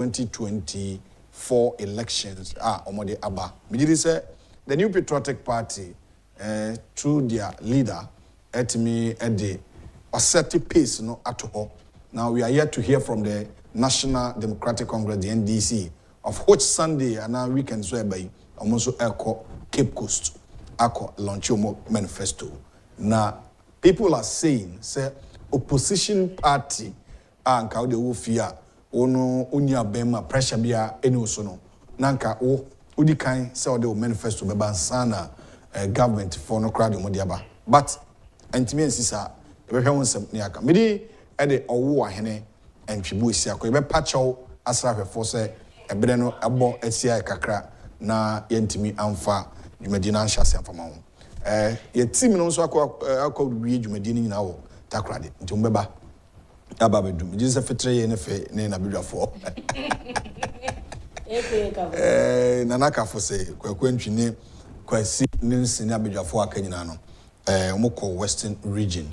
2024 elections omode aba. Me say the New Patriotic Party through their leader etimi ede set pace no ato. Now we are yet to hear from the National Democratic Congress, the NDC, of which Sunday and our weekend so by almost echo Cape Coast, echo launch manifesto. Now people are saying say opposition party anka de wo fia ono unya bema pressure bia eni osono nanka wo udi kan say the manifesto beba sana government for no crowd mo diaba but antimi ensisa e be hwe wonsem ne aka medi e de owo ahene entwibu esi akọ e be pacho asrahwefo say ebere no abo asia kakra na yentimi amfa dwumadi na anhya semfama ho ye team no so akọ wie dwumadi ni nyina wo takrade nti mbeba aba bedum Jesus fetre ye ne fe ne na bedwafo nana kafo se kwakwantwine kwasi ne nsini abedwafo akanyina no omukọ Western region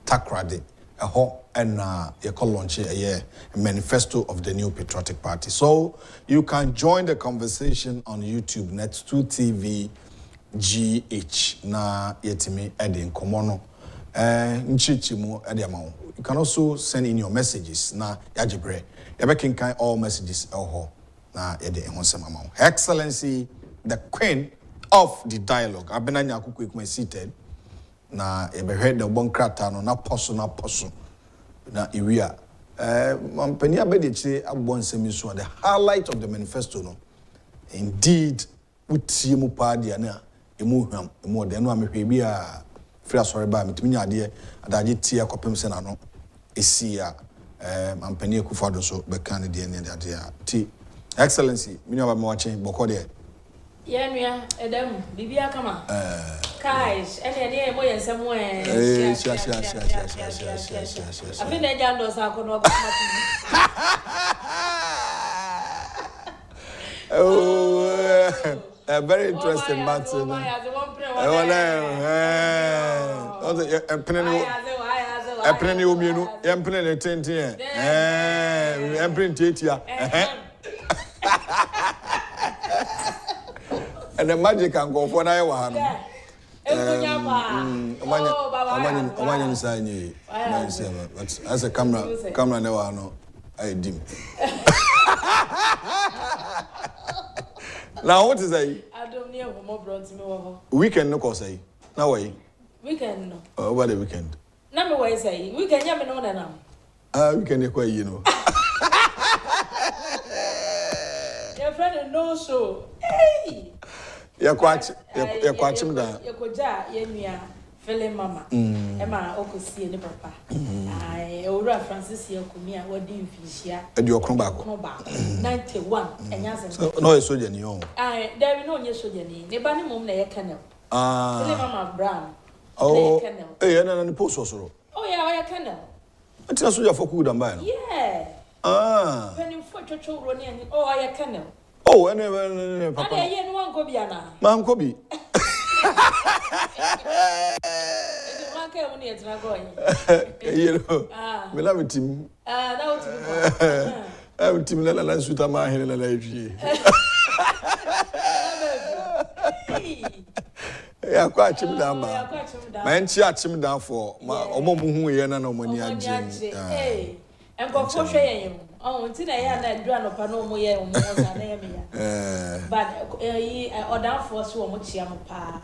takrade ho and ye call launch a manifesto of the New Patriotic Party. So you can join the conversation on YouTube Net2 TV GH na yetimi edin komono nchichimu ediamao. You can also send in your messages na yajibre yabekinkan all messages elho na yede ehonsema mao. Excellency the queen of the dialogue abenanya akuku ikuma seated na yebehwe the bonkrata no na poso na iwia mampani abedechire abon semiso the highlight of the manifesto no indeed utie mu padia na emu hwam emu de no amehwe bia free asori ba metimi nya ade adaje tie akopem se na no esia mampani akufo-addo so beka ne de ne ade a ti excellency mini aba me wache boko de Yenua edem bibia kama guys ene mo yensem afina jando sa ko no a very interesting matter. Penny umienu empene tenti and the magic can go for na wa no omanya nsanye but as a camera never no I dim now what is I don't near more bronze me wo weekend no cause say now why weekend no over the weekend na me why say weekend ya me no na weekend e kwa yi no your friend no show hey ya kwachim da ya koja yenua fele mama ema okosie ne papa ai owura Francis yakumi a wadi mfishia edi okron ba 91 enyaze no soja ni on ai there no nye soja ni ne ba ne mom na ye kanel fele mama brown oh na ni post osoro oh yeah ya kanel atina soja for ku da mba no yeah penny for chocho ro ni oh ya kanel oh ene papa ade ye no wan ko bia na ma ko bi ke woni etra go you know me la metim na otu metim la suta ma hele la ifie ya kwa chim da ma ma nchi achim da for ma omo mu hu ye na na omani agye enko fo hwe yen oh nti na ya na dura no pa no mo ye mo za na ye me ya but yi odan force wo mo chia mo pa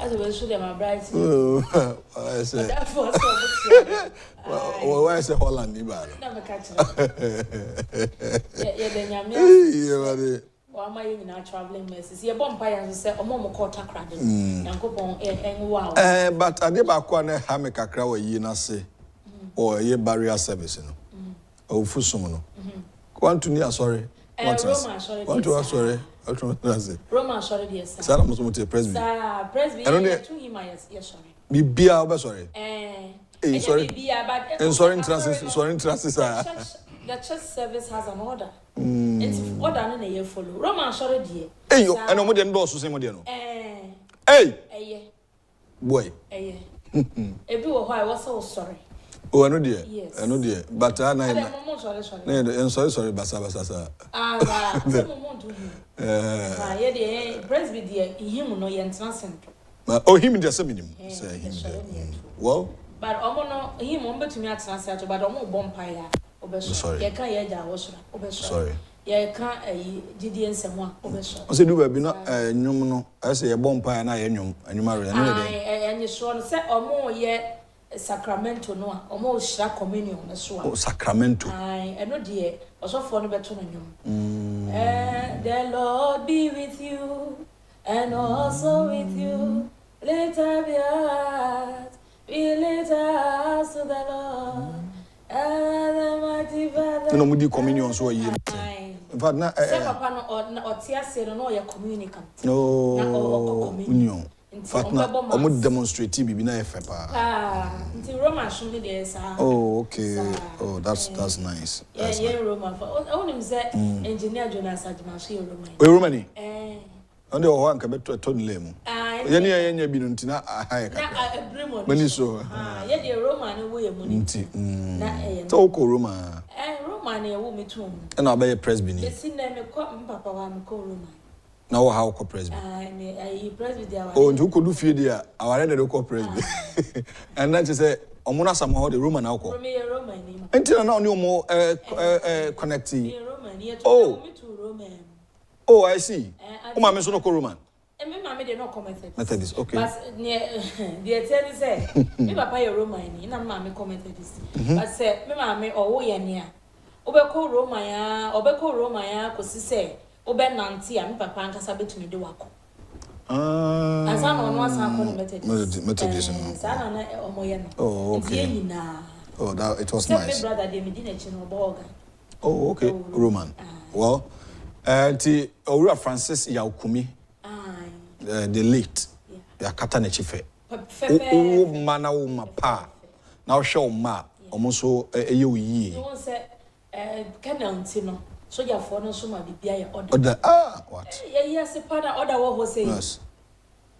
as we should them bright I say odan force wo mo chia why say Holland ni ba na me catch ye de nyame ye wade wa ma ye nyina traveling messes ye bomb pa yan say omo mo ko takrade yankopon enwa but ade ba kwa na ha me kakra wa yi na se o ye barrier service no o fusum no want to near sorry want to sorry Roma sorry yes sir Sarah must to presby presby to him yes sorry bibia oba sorry sorry bibia but sorry transit the church service has an order it's order no na follow Roma sorry die yo and omo de ndo so say mo de no boy ebi wo ho I was so sorry Oh, I know dear. Yes. I know dear. But I know. Sorry, basa. Ah, yeah, the presbytery, him no yentra central. Oh, him just a minimum. Say him. Well, but no, him on between at Sansato, but almost bompire. Sorry. You can't hear was sorry. You can't a Gideon someone over. I said, you be not no. I say a bompire and I and you marry. And you sure say or more yet. Sacramento no almost share communion as well. Oh, Sacramento. I know dear, also for the better. The Lord be with you and also with you. Later be us, be later to the Lord. And the mighty Father. No, we do communion so you. In fact, na Papa or Tia said no your communicant. No communion. In fact, na omo demonstrate bibi na efe pa. Until Roma should be there, sir. Oh, okay. Oh, that's nice. Yeah, Roma. I want him say engineer Jonas Adjumasi Roma. Oh, Romani. On the one can be to lemu. Yenya bi no ntina ahaya ka. Na Bremon. Mani so. Yeah, the Roma no way money. Nti. So ko Roma. Roma na wo metum. Na obey presbytery. The sin na me ko papa wa me ko Roma. Na wo how ko presbytery. I presbytery. Oh, nti ko du fie dia aware na ko presbytery. And that say omuna samo the Roma na ko. Roma ni. Nti na oni omo connecting. Oh. Oh, I see. Oh, my so no Roman. And my mamma did not comment. Methodist, okay. But near the attorney said, me papa a Roman, and I'm mammy commented this. But said, me mammy or we are near. Obeko Romaya, Obeko Romaya, because he say, Oben Nancy, and papa and Casabit to me do wako. As I know, once I'm Methodist. Oh, okay. Oh, that it was nice. My brother, they made dinner in Borga. Oh, okay. Roman. Well, the Ora Francis Yaukumi, the late, ya kata ne chife. O mana o mapa. Now show ma almost so ye. You want say Canantino. So your phone so ma bibia ya order. Order what? Yes, a partner order what was saying. Yes.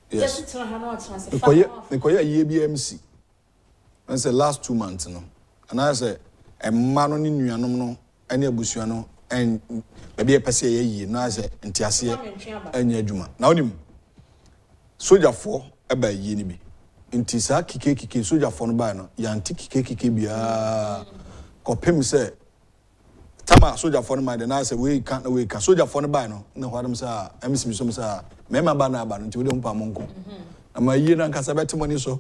Yes, it's not transfer. Nikoye ye BMC. I say last 2 months no. And I say a man on nuanom no any abusuano and maybe a pese ye na say ntiase anya adwuma. Na onim soldier for eba ye ni bi. Nti sa kike soldier for no ba no ya nti kike bia kopem say tama soldier for no ma de na say we can soldier for no ba no na hwadem say emisi so say mema ba na ba no nti we de mpa monko. Na ma ye na nkasa betemoni so.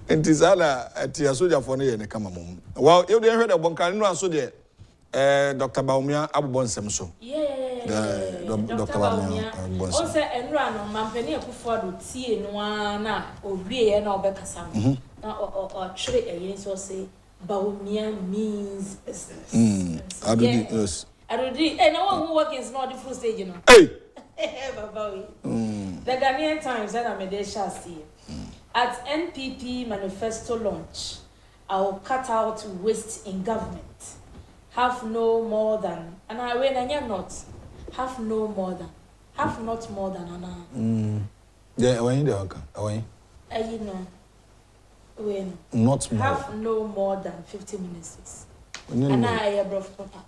Enti sala ati asoja for no ye ne kama mum. Well, you dey hear the bonkan no aso de Dr. Baumia abobonsem so. Yeah. Dr. Baumia abobonsem. O say enra no mampani akufo-addo tie no na owie na obekasa. Na o twere eyin so say Baumia means business. Yes. Adodi na one who work in not the full stage no. Hey. Babawi. The Ghanaian Times that I'm there shall see. At NPP Manifesto launch, I will cut out waste in government. Have no more than, and I when I am not, have no more than, have not more than an Yeah, when you okay, when you know, when not more. Have no more than 50 minutes. And I a broth papa.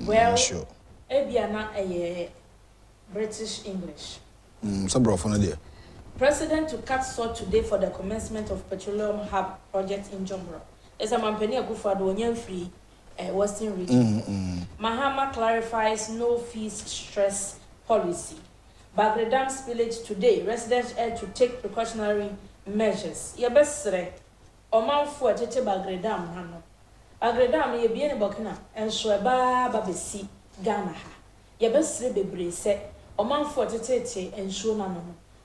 Well, sure. Ebiana a British English. Some broth on there. President to cut short today for the commencement of Petroleum Hub project in Jombro. As a Mampeni akufo-addo free Western region. Mahama clarifies no fees stress policy. Bagre Dam spillage today. Residents urged to take precautionary measures. Yebesre omanfo atete Bagre Dam hano. Bagre Dam yebie ne Burkina enso eba babesi Ghana ha. Yebesre bebre se omanfo atete enso na no.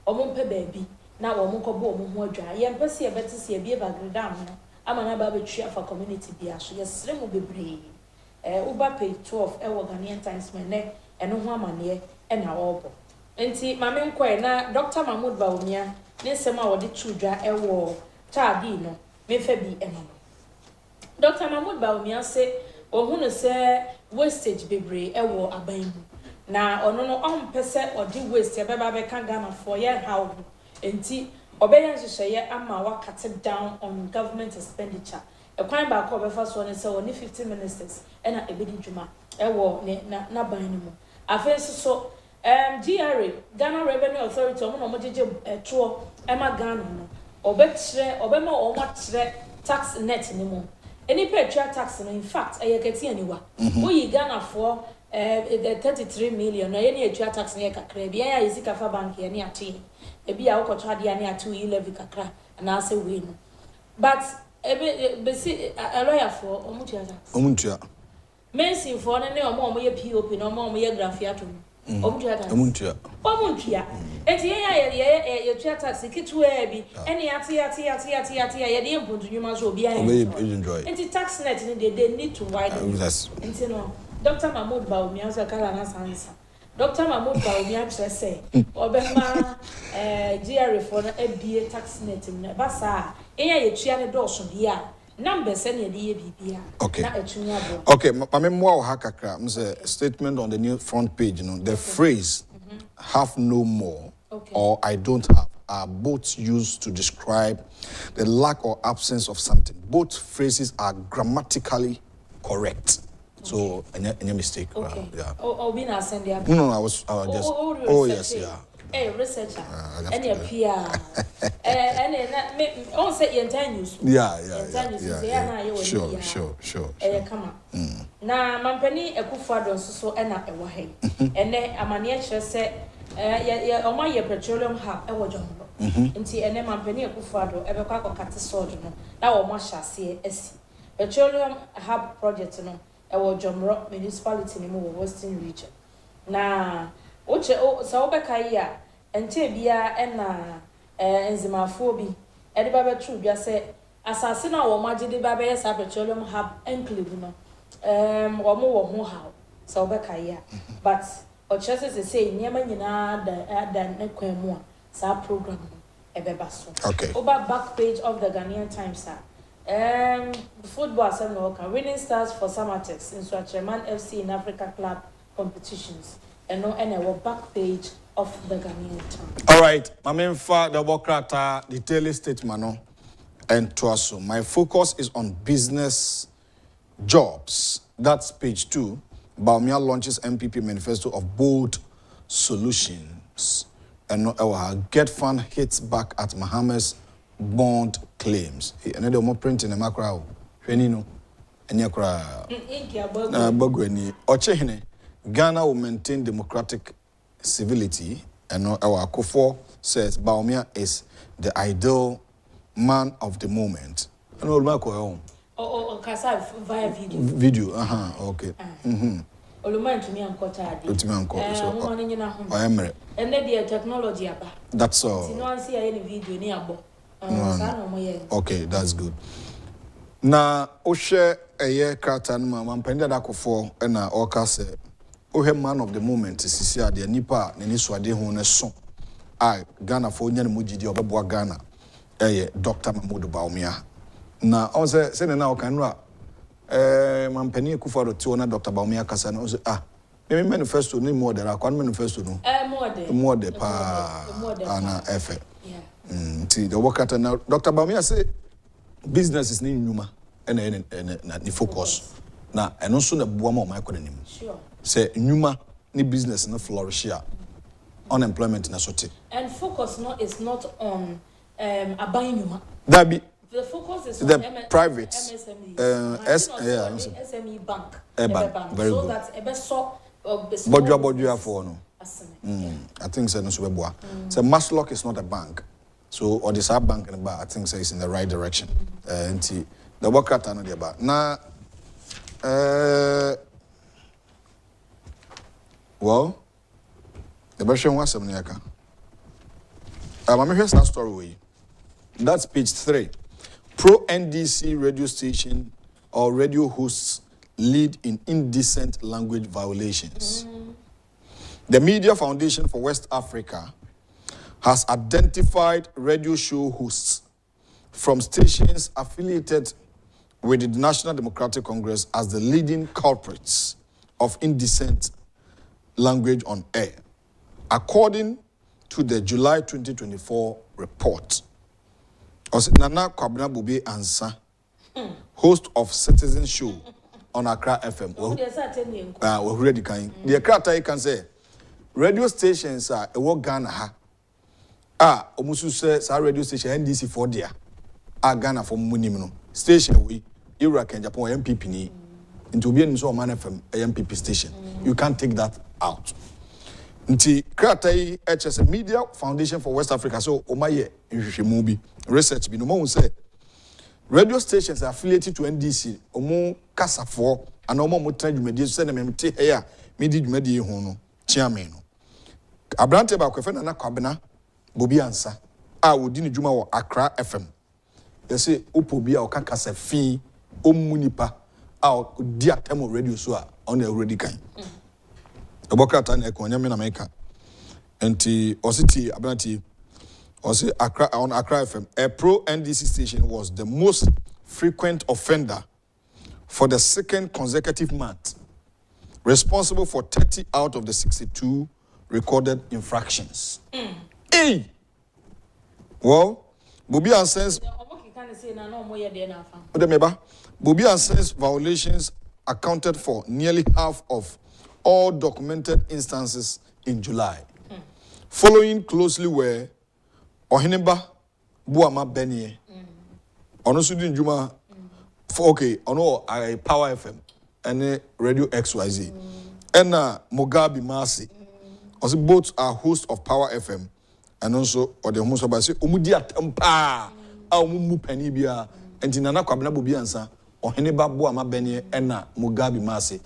Omumpe baby na omunkobo omunhu adwa yempese yebetese yebie Bagre Dam no amana ba betwa for community bia so yesre mu bebre uba page 12 ewo Ghanaian Times mene eno ho amane e na obo enti mame nkoi na Dr. Mahmoud Baumia ne sema wode tudwa ewo tadi no mefa bi ema Dr. Mahmoud Baumia say ohunu se wastage bebre ewo aban mu na ono no ompese odi waste e beba be ka Ghana for ye how enti Obeyan sheye ama wa cut down on government expenditure. A crime back over first one is only 50 ministers and a bit juma. Ewo na ban mu. Afen so GRA Ghana Revenue Authority omo no mojeje tour ema Ghana no. Obema o matre tax net ni mu. Any pay tax no in fact ayeketi aniwa. We Ghana for 33 million na any tax na kakra bia ya yisika fa bank ya ni ate. Ebi a ukotwa de ani ate we levy kakra na ase we no. But be see a lawyer for omutua tax. Omutua. Mensi for na ne omo ye POP na omo ye graphiato. Omutua tax. Omutua. Omutua. Enti ye tax kitu e bi ene ate ye de mpuntu nyuma so obi an enjoy. Enti tax net ni they need to widen. Enti no Dr. Mahmoud Baomi answer kala na sansa. Dr. Mahmoud Baomi actually say obema GRA for na ebie tax net na basa eya ye tua ne dosho bia numbers any dey bibia na etunya bo. Okay, mame mo ha kakra say statement on the new front page, the phrase have no more or I don't have are both used to describe the lack or absence of something. Both phrases are grammatically correct. So any mistake. Yeah. Oh, we not send there. No, I was just. Oh yes, yeah. Hey, researcher. Any PR. And on say your entire news. Yeah. Sure. Come on. Na mampani akufo-addo so na ewo he. Ene amane akire se omo ye petroleum hub ewo Jombro. Nti ene mampani akufo-addo ebekwa akokate sword no. Na wo mo hyase asi. Petroleum hub project no ewo Jombro municipality ni mo Western region. Na oche so obekai ya ente bia na enzimafo bi ede ba betru bia se asase na wo magide ba be sa petroleum hub enclave no wo mo wo ho ha so obekai ya but oche se say nyema nyina da na kwan mu a sa program ebeba so over back page of the Ghanaian Times football asem no kan winning stars for Samatex in Suacheman FC in Africa club competitions and no any back page of the Ghanaian Times. All right, my main the Bokrata detailed statement and to us. My focus is on business jobs. That's page 2. Baumia launches MPP Manifesto of bold solutions. And Get Fund hits back at Mohammed's bond claims. And then more printing a macro. Penino. And yakra. Bagweni. Ochehine. Ghana will maintain democratic civility. And our Akufo says Baumia is the ideal man of the moment. And all Marco. Kasa via video. Video, okay. Oluman to me and Kota. I am ready. And then the technology about. That's all. You know, see any video near. Okay, that's good. Na Oshe eye kratan mampende da kofo na oka se ohe man of the moment sisi ade nipa ne niswade ho ne so a Ghana fo nya ne mugidi obeboa Ghana Dr. Mahmoud Baumia na on se ne na oka no mampani Akufo-Addo ti ona Dr. Baumia kasa na me manifesto ni more than akwan manifesto no more than pa ana efe the worker now Dr. Baumia say business is ni nyuma na ni focus na eno so na bua ma o mai kodanim sure say nyuma ni business na flourish ya unemployment na sote and focus is not on aban nyuma that be the focus is the on private SME SME bank very so good that ebe so bodua for no I think so no so beboa so Maslock is not a bank. So, or this bank in the bar, I think so it's in the right direction. And the worker no the bar. Now, well, the version was some neaka. I'm here's that story way. That's page 3. Pro NDC radio station or radio hosts lead in indecent language violations. The Media Foundation for West Africa has identified radio show hosts from stations affiliated with the National Democratic Congress as the leading culprits of indecent language on air. According to the July 2024 report Ose Nana Kwabena Bobi Ansa, host of Citizen Show on Accra FM. We're ready, kind. The Accra can say radio stations are a work Ghana ha. Omusu says our radio station NDC for there. Ghana for Munimino station we Iraq and Agyapong MPP ni into being so Man FM MPP station. You can't take that out. Nti Kencity HS Media Foundation for West Africa so omaye nhwehwemu research bi no mo say radio stations are affiliated to NDC omo kasafo ana omo mo tradwumadi so na memte here me di dwumadi ho no chairman no abrante ba kwefe na Kwabena Bobi Ansa wodi ne dwuma wo Accra FM yesi upo bia okakasa fi omunipa di atemo radio so on already kan Obokata na ekonya me na meka enti ositi abranti osi Accra on Accra FM a pro NDC station was the most frequent offender for the second consecutive month, responsible for 30 out of the 62 recorded infractions. Hey, well, Bobi Ansa's Bobi Ansa's violations accounted for nearly half of all documented instances in July. Following closely were Oheneba Buama Benye. Ono Sudin Juma ono Power FM and Radio XYZ. And Mugabe Masi. Also both are hosts of Power FM and also or the Homo Basi Umudia Tempa Mumu Penibia and Nana Kwabena Bobi Ansa Oheneba Buama Benye and Mugabe Masi.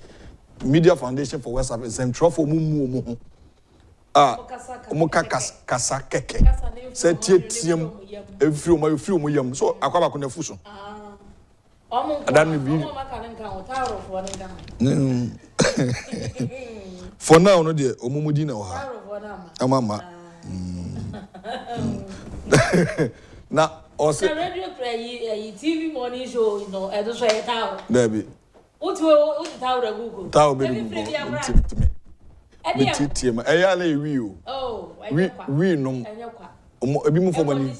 Media Foundation for West Africa Central for Mumu kasa keke say tiem efiri mo yam so akwaba ko na fuso for now no de omumudi na ha amama na o say radio play TV morning show no e do so e tawo baby o tawo da Google tawo be me Mititiem eyale wi o wi no ebi mu for money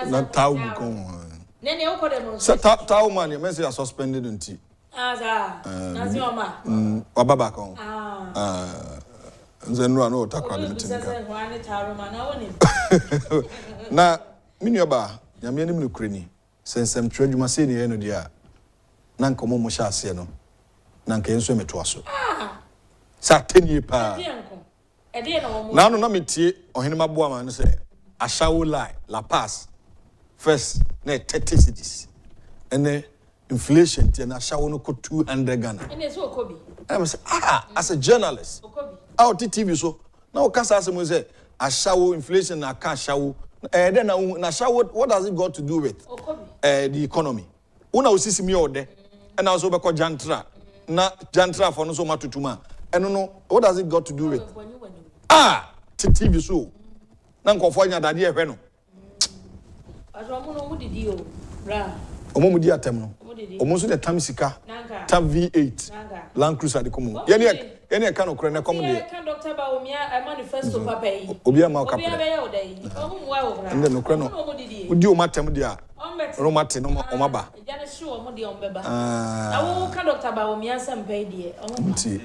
na taw ko nene o ko dem so taw man you say suspended unti na si oma baba ko nze no na otakwa limited na minyo ba nyame anim no kreni sensem tradwuma se ne no dia na nkomo mo sha ase no na nka enso meto aso sa 10 year pa na no na metie Ohenema Boama no say ashawo lie la pass first na 30 cities and inflation tie na ashawo no ko 200 Ghana and so okobi I say as a journalist okobi out TV so na o kasa asem say ashawo inflation na ka ashawo then na ashawo what does it got to do with okobi the economy una osisi mi ode and also be ko jantra na jantra for no so matutuma and no what does it got to do with TV so na nkofo anya dade ehwe no aso mo didi o bra omo di atem no omo so de tam sika tam V8 Land Cruiser de komo ye ka no kore na komo de kan Dr. Baomia manifesto papa yi obi ama ka obi abeya odai omo muwa o bra ende no kore no odi o matem de a ro mate no o maba ja ne sure omo de ombeba na wo kan Dr. Baomia sampai de omo nti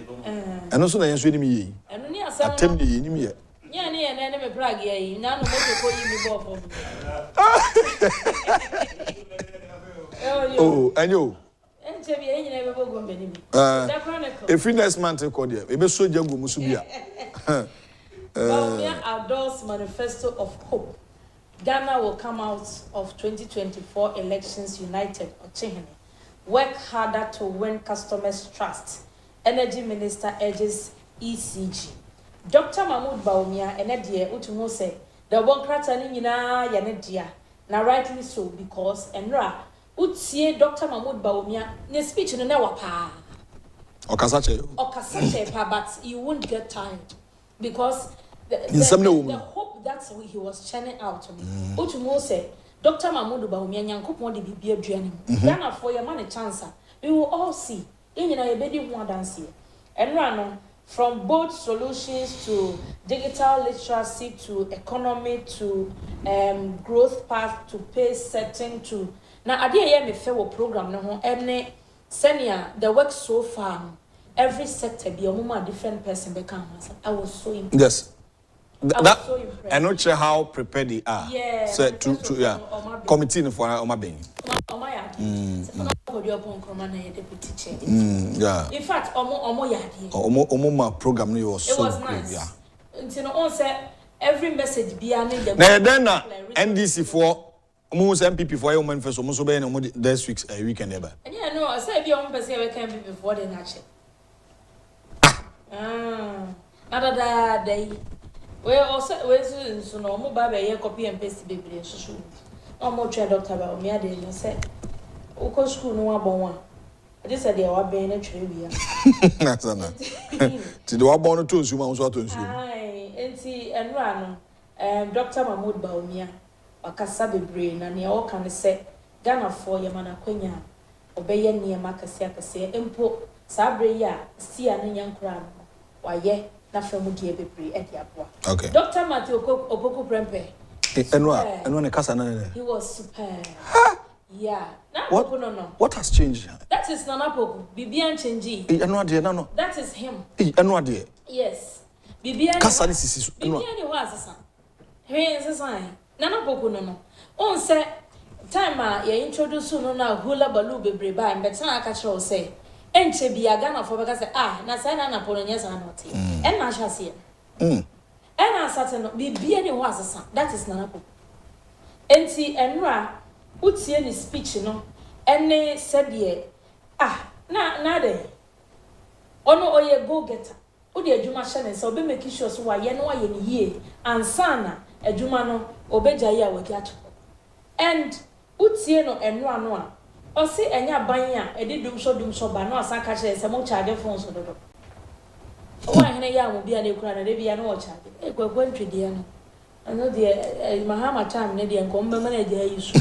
eno so na yenso ni mi yi eno ni asam atem de yi ni mi ye nya ne ye na me brag ya yi na no moto ko yi mi bo fo anyo enche bi enyina be bogo mbeni mi every next month ko de e be soja go musu bia Baomia adores Manifesto of Hope. Ghana will come out of 2024 elections united. Work harder to win customers' trust. Energy Minister urges ECG. Dr. Mahmoud Baomia enedie utumo say the one krata ni nyina ya nedia. Na rightly so because enra utie Dr. Mahmoud Baomia ne speech no na wapa. Okasache pa but you won't get tired because the hope that he was churning out to me. Utumo say Dr. Mahmoud Baomia nyankopon de bibia aduane mu. Ghana for your man a chance. We will all see. Enyina ye bedi ho adanse. Enra no from both solutions to digital literacy to economy to growth path to pace setting to now idea me fair program no ho any senior the work so far every sector be a different person become. I was so impressed. Yes. That so impressed. I'm not sure how prepared they are. Yeah. So to yeah. Committee for Oma Beng. Deputy chair. Yeah. In fact, Omo yadi. Omo program was so was great. Nice. Yeah. Until on say every message be an then NDC for most MPP for your manifesto almost obey this week's weekend ever. And yeah, no, I say be on person we can be before the nature. Another day. We also we so no mo ba be copy and paste baby so. No more try doctor ba o me ade no say. Uko school no abon wa. I just said they were being a tree. That's enough. To the one born to assume I was what to assume. Aye, and run. Dr. Mahmoud Baumia, or Kasabi brain, and the all can say, Ghana for Yamana Quenya, obey near Macasia, say, Impo, Sabria, see an young crown. Why, ye, nothing would be at Yapwa. Okay. Dr. Matthew Opoko Prempe. And when a casa, he was superb. Yeah. What has changed? That is Nana Poku. Bibian Chenji. No. That is him. Yes. Bibian Cassalis. Bibian was a son. Here is a sign. Nana Poku no. On say, time you introduce no now hula baloo be by and better catch all say. Enche be a gunner for because Nasana Napoleonians are not here. And Masha's here. And I certain Bibian was a son. That is Nana Poku. Enti Enra. Uti any speech no ene said ye na de ono oye go getter odi adwuma hye ne se obe make sure so wa ye no wa ye ne yie ansana adwuma no obeja ye a wagi ato and uti no eno ano a o se enya ban a edi dum so ba no asa ka kire se mo charge phone so dodo wa hene ya mo bia na ekura na de bia no o charge ekwekwe ntwede no ano de mahama time ne de nkom be mana de ayisu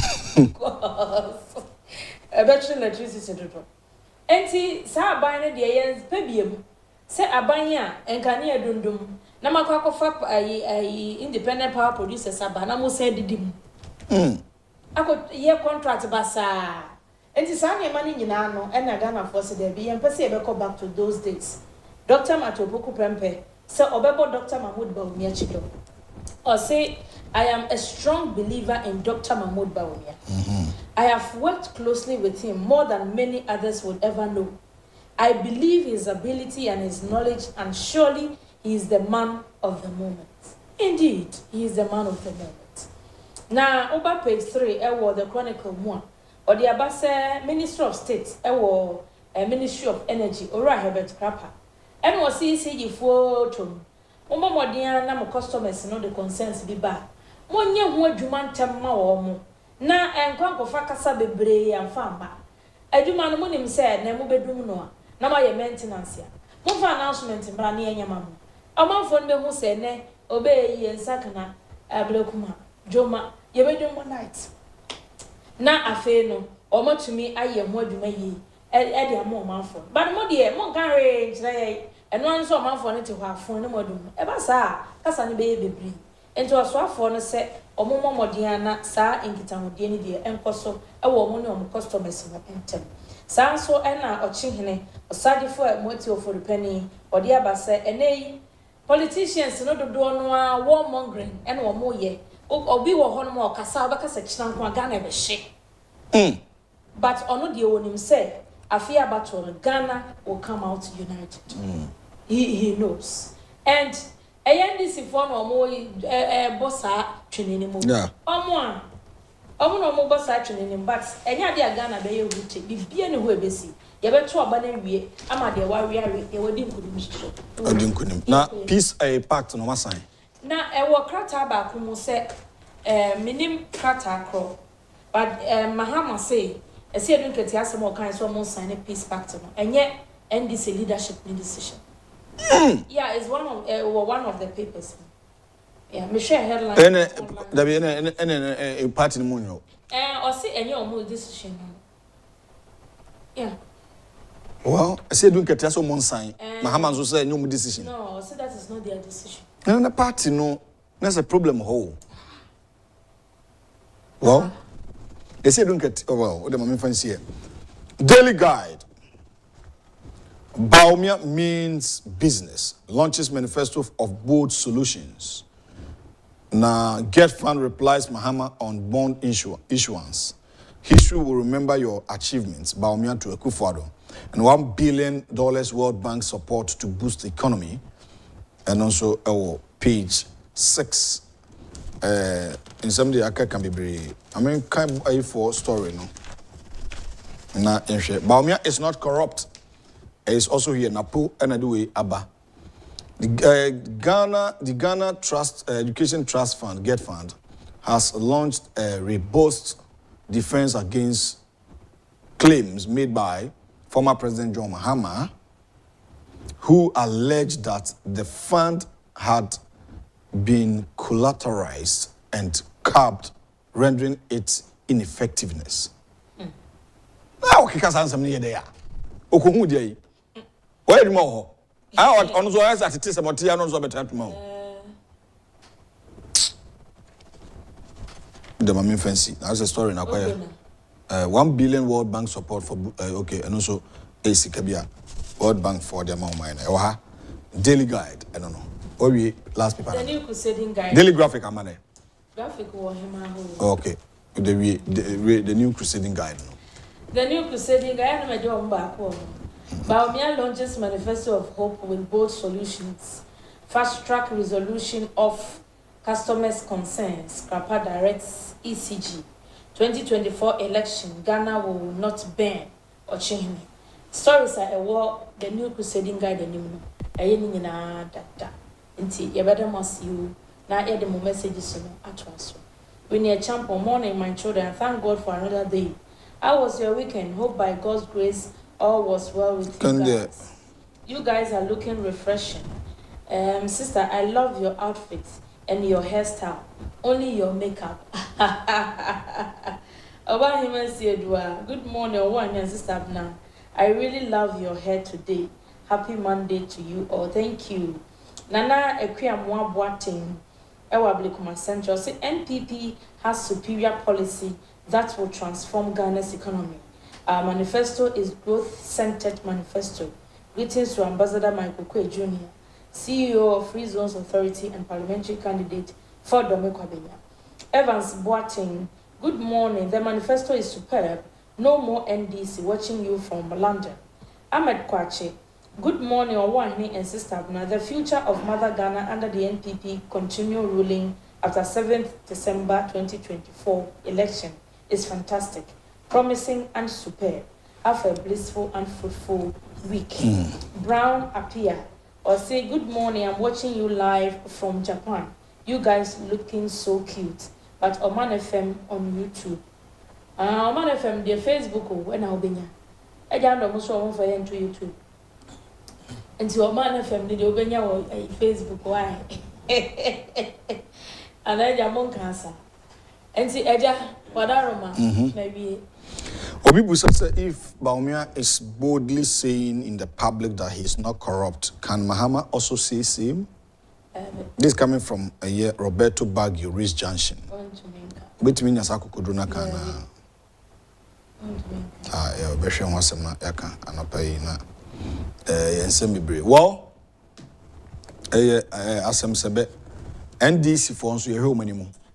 a better electricity to enti sa aban ne de yen pebiem se aban a enkane adundum na makwa fa independent power producers aba na mo se didim ako ye contract basa enti sa ne mani nyina no e na Ghana force de bi yen pese e be go back to those days Dr. Matopoku Prempe se obebo Dr. Mahmoud Baumia chido or say I am a strong believer in Dr. Mahmoud Baumia. I have worked closely with him more than many others would ever know. I believe his ability and his knowledge, and surely he is the man of the moment. Indeed, he is the man of the moment. Now, over page 3, the Chronicle more, or the Abase Minister of State, Ministry of Energy, Ora Herbert Krapper, and was CCG for Tom. Modia na mo customers no the concerns be ba. Monye ho adwuma ntem ma wo mo. Na enkwankofa kasa bebre amfa ba. Adwuma no monim se na mo bedum no a. Na ma ye maintenance ya. Mo fa announcement bra na yenyama mo. Amanfo no be hu se ne obe yi nsakana ablekuma. Joma ye bedum mo night. Na afe no omotumi aye ho adwuma yi. E de amo manfo. Ba mo de mo kan re nkyere and one so man for to have phone no modum. Eba sa kasa ne be bebre. Enti oso no se omomo modiana sa enkita modie ne de enkoso e wo mo ne omo customers no entem. Sa so na ochihene osadefo moti ofo repani odi aba se enei politicians no dodo no a war mongering and wo mo ye obi wo ho no mo kasa obekasa kina nko aga na be hye. But ono de wonim se afia battle Ghana will come out united. He knows. And ANDC for no more bossa training him. Yeah. Omo no bossa training but enya dia Ghana be ye route bi anywhere be see. Ye beto oba na wie ama de warrior ye wodi nkunim so. Odi nkunim. Na peace pact no masan. Na wo krata ba ko mu se minim krata kro. But Mahama say I see don't get asem o kan so mo sign a peace pact no. Enye NDC leadership decision. Yeah, it's one of the papers. Yeah, me share headline. There be a party in Munyo. Or see any of decision. Yeah. Well, I said don't get us on one sign. Mahama so say no decision. No, so that is not their decision. And the party no, that's a problem whole. Well, they say don't get what the mommy fancy here. Daily guide. Baumia means business. Launches manifesto of bold solutions. Now, Get Fund replies Mahama on bond issuance. History will remember your achievements. Baumia to akufo-addo. And $1 billion World Bank support to boost the economy. And also page 6. In some day, I can be brave. I mean, kind of for story, no. Na enhwe Baumia is not corrupt. It is also here Napo and Aduwe Abba. The Ghana Trust Education Trust Fund, Get Fund, has launched a robust defense against claims made by former President John Mahama, who alleged that the fund had been collateralized and curbed, rendering its ineffectiveness. Now, okay, can't answer me there. Okomu dey. Where more? I on so as at it is about tia no so better tomorrow. The mami fancy. That's a story na kwaya. $1 billion World Bank support for okay, and also AC Kabia World Bank for the amount mine. Daily guide. I don't know. Or we last paper. The new crusading guide. Daily graphic amane. Graphic war him. Okay. The new crusading guide. The new crusading guide my job back home. Baumia launches Manifesto of Hope with bold solutions. Fast track resolution of customers' concerns. Scrapper directs ECG. 2024 election, Ghana will not ban or change. Stories are a war, the new crusading guide and you know. Na data. Inti, you better must you. Now, add the messages at once. We need a champion morning, my children. Thank God for another day. How was your weekend? Hope by God's grace all was well with you guys. You guys are looking refreshing. Sister, I love your outfit and your hairstyle. Only your makeup. Good morning, Sister Abna. I really love your hair today. Happy Monday to you all. Thank you. Nana Ekwia Boating. Ewablikuma Central. Say NPP has superior policy that will transform Ghana's economy. Our manifesto is growth-centered manifesto. Greetings to Ambassador Michael Kwe Jr., CEO of Free Zones Authority and parliamentary candidate for Domekwabenya. Evans Boating, good morning. The manifesto is superb. No more NDC watching you from London. Ahmed Kwache, good morning, Owahini and Sister Abna. The future of Mother Ghana under the NPP continue ruling after 7th December 2024 election is fantastic, promising and superb. Have a blissful and fruitful week. Brown appear or say good morning. I'm watching you live from Japan. You guys looking so cute. But Oman FM on YouTube. Oman FM the Facebook when I'll be here. I don't almost want for into YouTube. And to Oman FM the Obenya or Facebook why? And Agyapong cancer. And see Eja Wadaroma maybe. Obibu says if Baumia is boldly saying in the public that he is not corrupt, can Mahama also say same? This coming from a year Roberto Baggio, Rich Junction. Which means Yasako Kuduna Kana. Yeah, Beshan was a yaka and a payina. Semi-brave. Well, Asam Sebe, NDC for us, you hear many.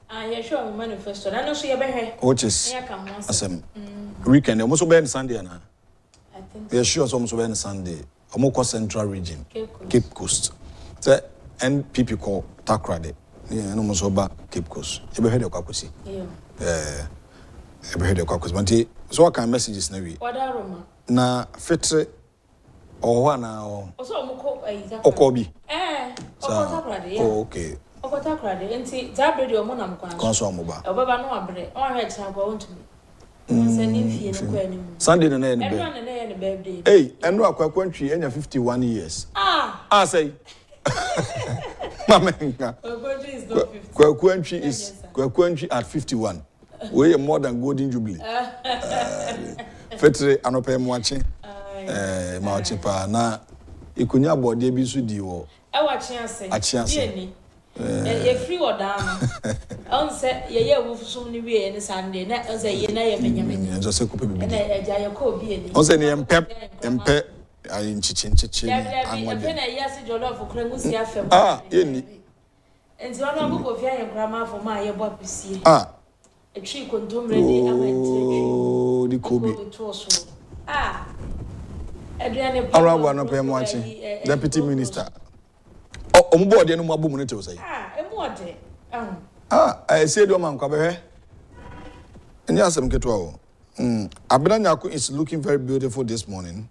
Yeah, sure, manifesto. I know she a better. Which is Asam weekend, almost be Sunday. I think we are sure almost be Sunday. Omoko Central Region, Cape Coast. So, NPP call Takrade. Yeah, no more about Cape Coast. Ever heard of Kakusi? Yeah. Ever heard of Kakusi? So what kind of messages now? What are Roma? Na fetre or one or also Moko Okobi. Takrade. Oh, okay. Oko Takrade. Enti Zabedi or Monam Konsomoba. Obaba no abre. On head to me. Sunday and birthday. Hey, and no country and 51 years. I say. Mamenka. Country is country at 51. We are more than golden jubilee. Fetre anope watching. ma chipa na ikunya body bi so di wo achiase ye free or down on say ye wufusum ni we ni Sunday na say ye na ye benyame nzo se ko pe bi na eja ye ko bi ni on say ne empe ayi nchichi anwode na ye ase jollof kura ngusi afem ye ni enti ono abugo fia ye kura ma fo ma ye bo apisie etwi kontomre di ama ntretwi di kobi Adrian Arabu no pe mo achi deputy minister omubode no mabu mu ne te o say emode I said your man kwabe and asem keto o Abena Nyako is looking very beautiful this morning.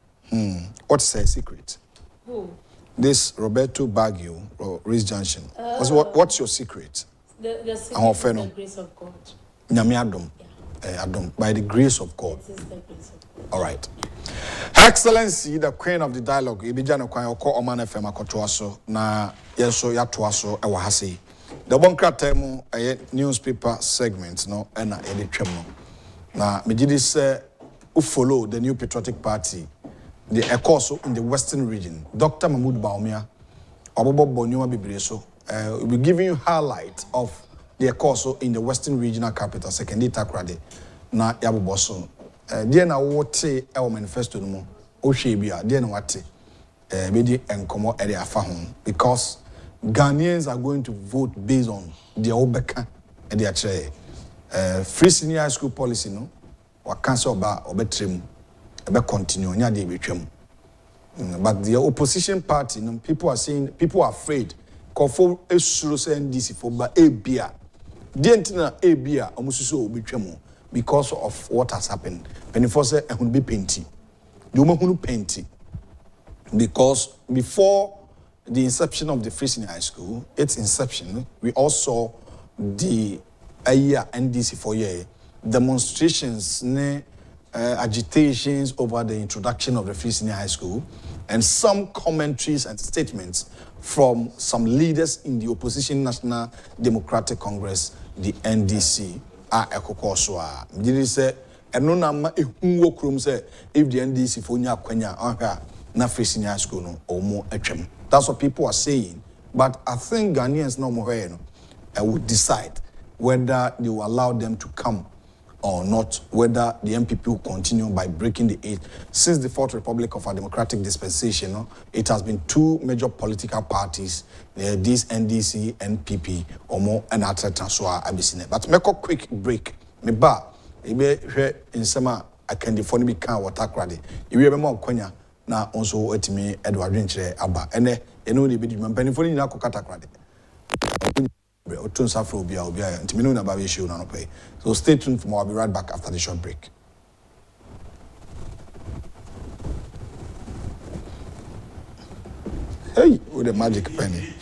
What's her secret? Who? This Roberto Baggio or Reese Junction. What's your secret? The secret is the grace of God. Nyame adom. Adom by the grace of God. It is the grace of God. All right. Her Excellency, the Queen of the Dialogue, Ibija no kwan okọ Oman FM akoto aso na yeso yato aso ewa ha sei. The Bonkra Temu newspaper segment no na e de twem no. Na megidi say who follow the New Patriotic Party, the Ekoso in the Western region, Dr. Mahmoud Baumia, Obobo Bonyuma Bibreso, will be giving you highlights of the Ekoso in the Western regional capital, Secondary Takrade, na Yabuboso. Dear na wote our manifesto no mo, o shebia, dear na wate, bedi enkomo ere afa hon, because Ghanaians are going to vote based on their obeka and their chair. Free senior high school policy no wa cancel ba obetrem ebe continue nya dey betwem but the opposition party no people are saying people are afraid kofo esuro say NDC for ba ebia dey ntina ebia omususu obetwem because of what has happened penifo say ehun be penti the omahunu penti because before the inception of the free senior high school its inception we all saw the NDC for year demonstrations, agitations over the introduction of the free senior high school, and some commentaries and statements from some leaders in the opposition National Democratic Congress, the NDC. Did say and no nama who krum say if the NDC for kwenya na free senior high school no or more HM. That's what people are saying. But I think Ghanaians no more would decide whether they will allow them to come or not, whether the MPP will continue by breaking the eight. Since the Fourth Republic of our democratic dispensation, it has been two major political parties, this NDC, NPP, or more, and etc. So but make a quick break. Me ba, ebe in summer I can define me can water credit. If you remember Konya, na also at me Edward Winchre Abba, and you know the bit man penny for you kata credit. So stay tuned for more. I'll be right back after the short break. Hey, with the magic penny.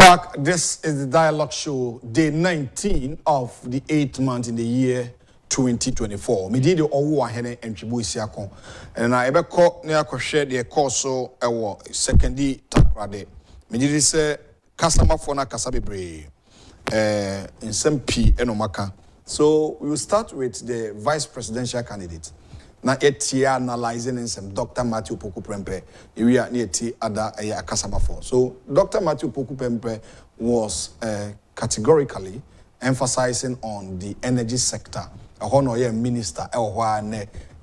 back. This is the Dialogue Show, day 19 of the 8th month in the year 2024. Me did all hene and Chibu Siakon. And I ever caught near crochet the course so secondly takrade. Me did say customer phone Kasabibre in some P Enomaka. So we will start with the vice presidential candidate. Na etia analyzing some Dr. Matthew Poku Prempeh. We are near other customer for. So Dr. Matthew Poku Prempeh was categorically emphasizing on the energy sector. A honor minister,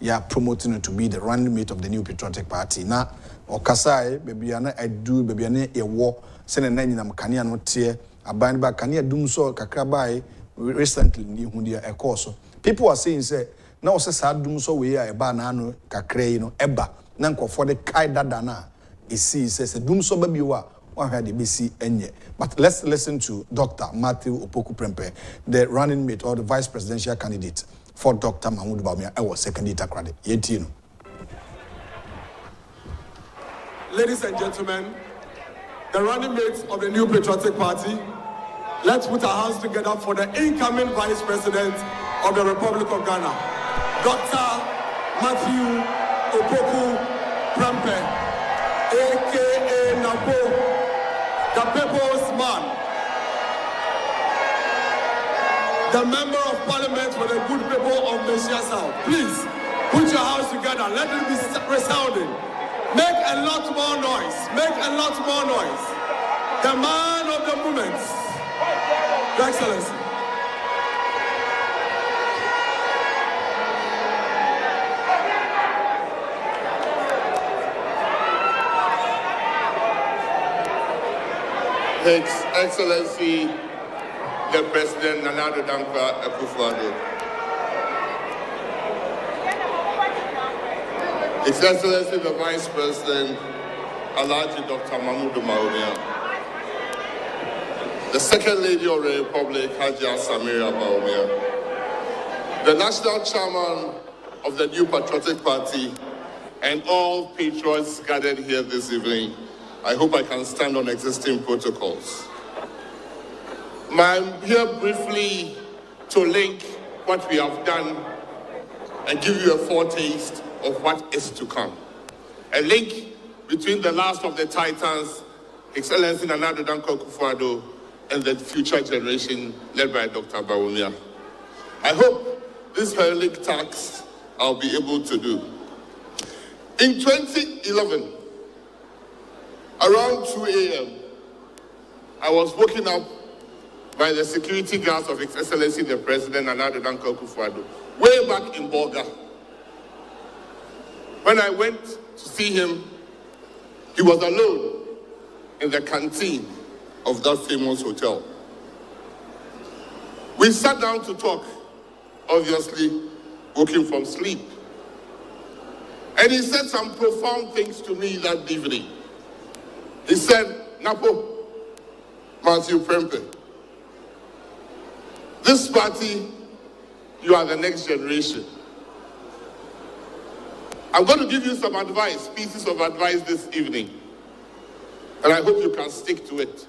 ya promoting it to be the running mate of the New Patriotic Party. Na okasai bebiana edu bebiane ewo sene nanyi na mkania no tie aban ba kania dum so kakrabai recently ni hundia ekoso. People are saying say na o se sadum so we a eba na anu kakra yi no eba na nkofo de kai dada na esi se dum so ba biwa one had the BC enye. But let's listen to Dr. Matthew Opoku Prempeh, the running mate or the vice presidential candidate for Dr. Mahmoud Bawumia. I was second Takrade. Yetino. Ladies and gentlemen, the running mates of the New Patriotic Party, let's put our hands together for the incoming vice president of the Republic of Ghana, Dr. Matthew Opoku Prempeh, aka Nabo, the people's man, the member of parliament for the good people of Messiah South. Please put your hands together. Let it be resounding. Make a lot more noise. Make a lot more noise. The man of the moment, Your Excellency. His Excellency, the President Nana Addo Dankwa Akufo-Addo. His Excellency, the Vice President, Alhaji Dr. Mahmoud Bawumia. The Second Lady of the Republic, Hajia Samira Bawumia. The National Chairman of the New Patriotic Party, and all patriots gathered here this evening. I hope I can stand on existing protocols. I'm here briefly to link what we have done and give you a foretaste of what is to come. A link between the last of the titans, Excellency Nana Addo Dankwa Akufo-Addo, and the future generation led by Dr. Bawumia. I hope this heroic task I'll be able to do. In 2011, around 2 a.m., I was woken up by the security guards of His Excellency the President Nana Addo Dankwa Akufo-Addo, way back in Bolga. When I went to see him, he was alone in the canteen of that famous hotel. We sat down to talk, obviously woken from sleep. And he said some profound things to me that evening. He said, Napo, Matthew Prempeh, this party, you are the next generation. I'm going to give you some advice, pieces of advice this evening. And I hope you can stick to it.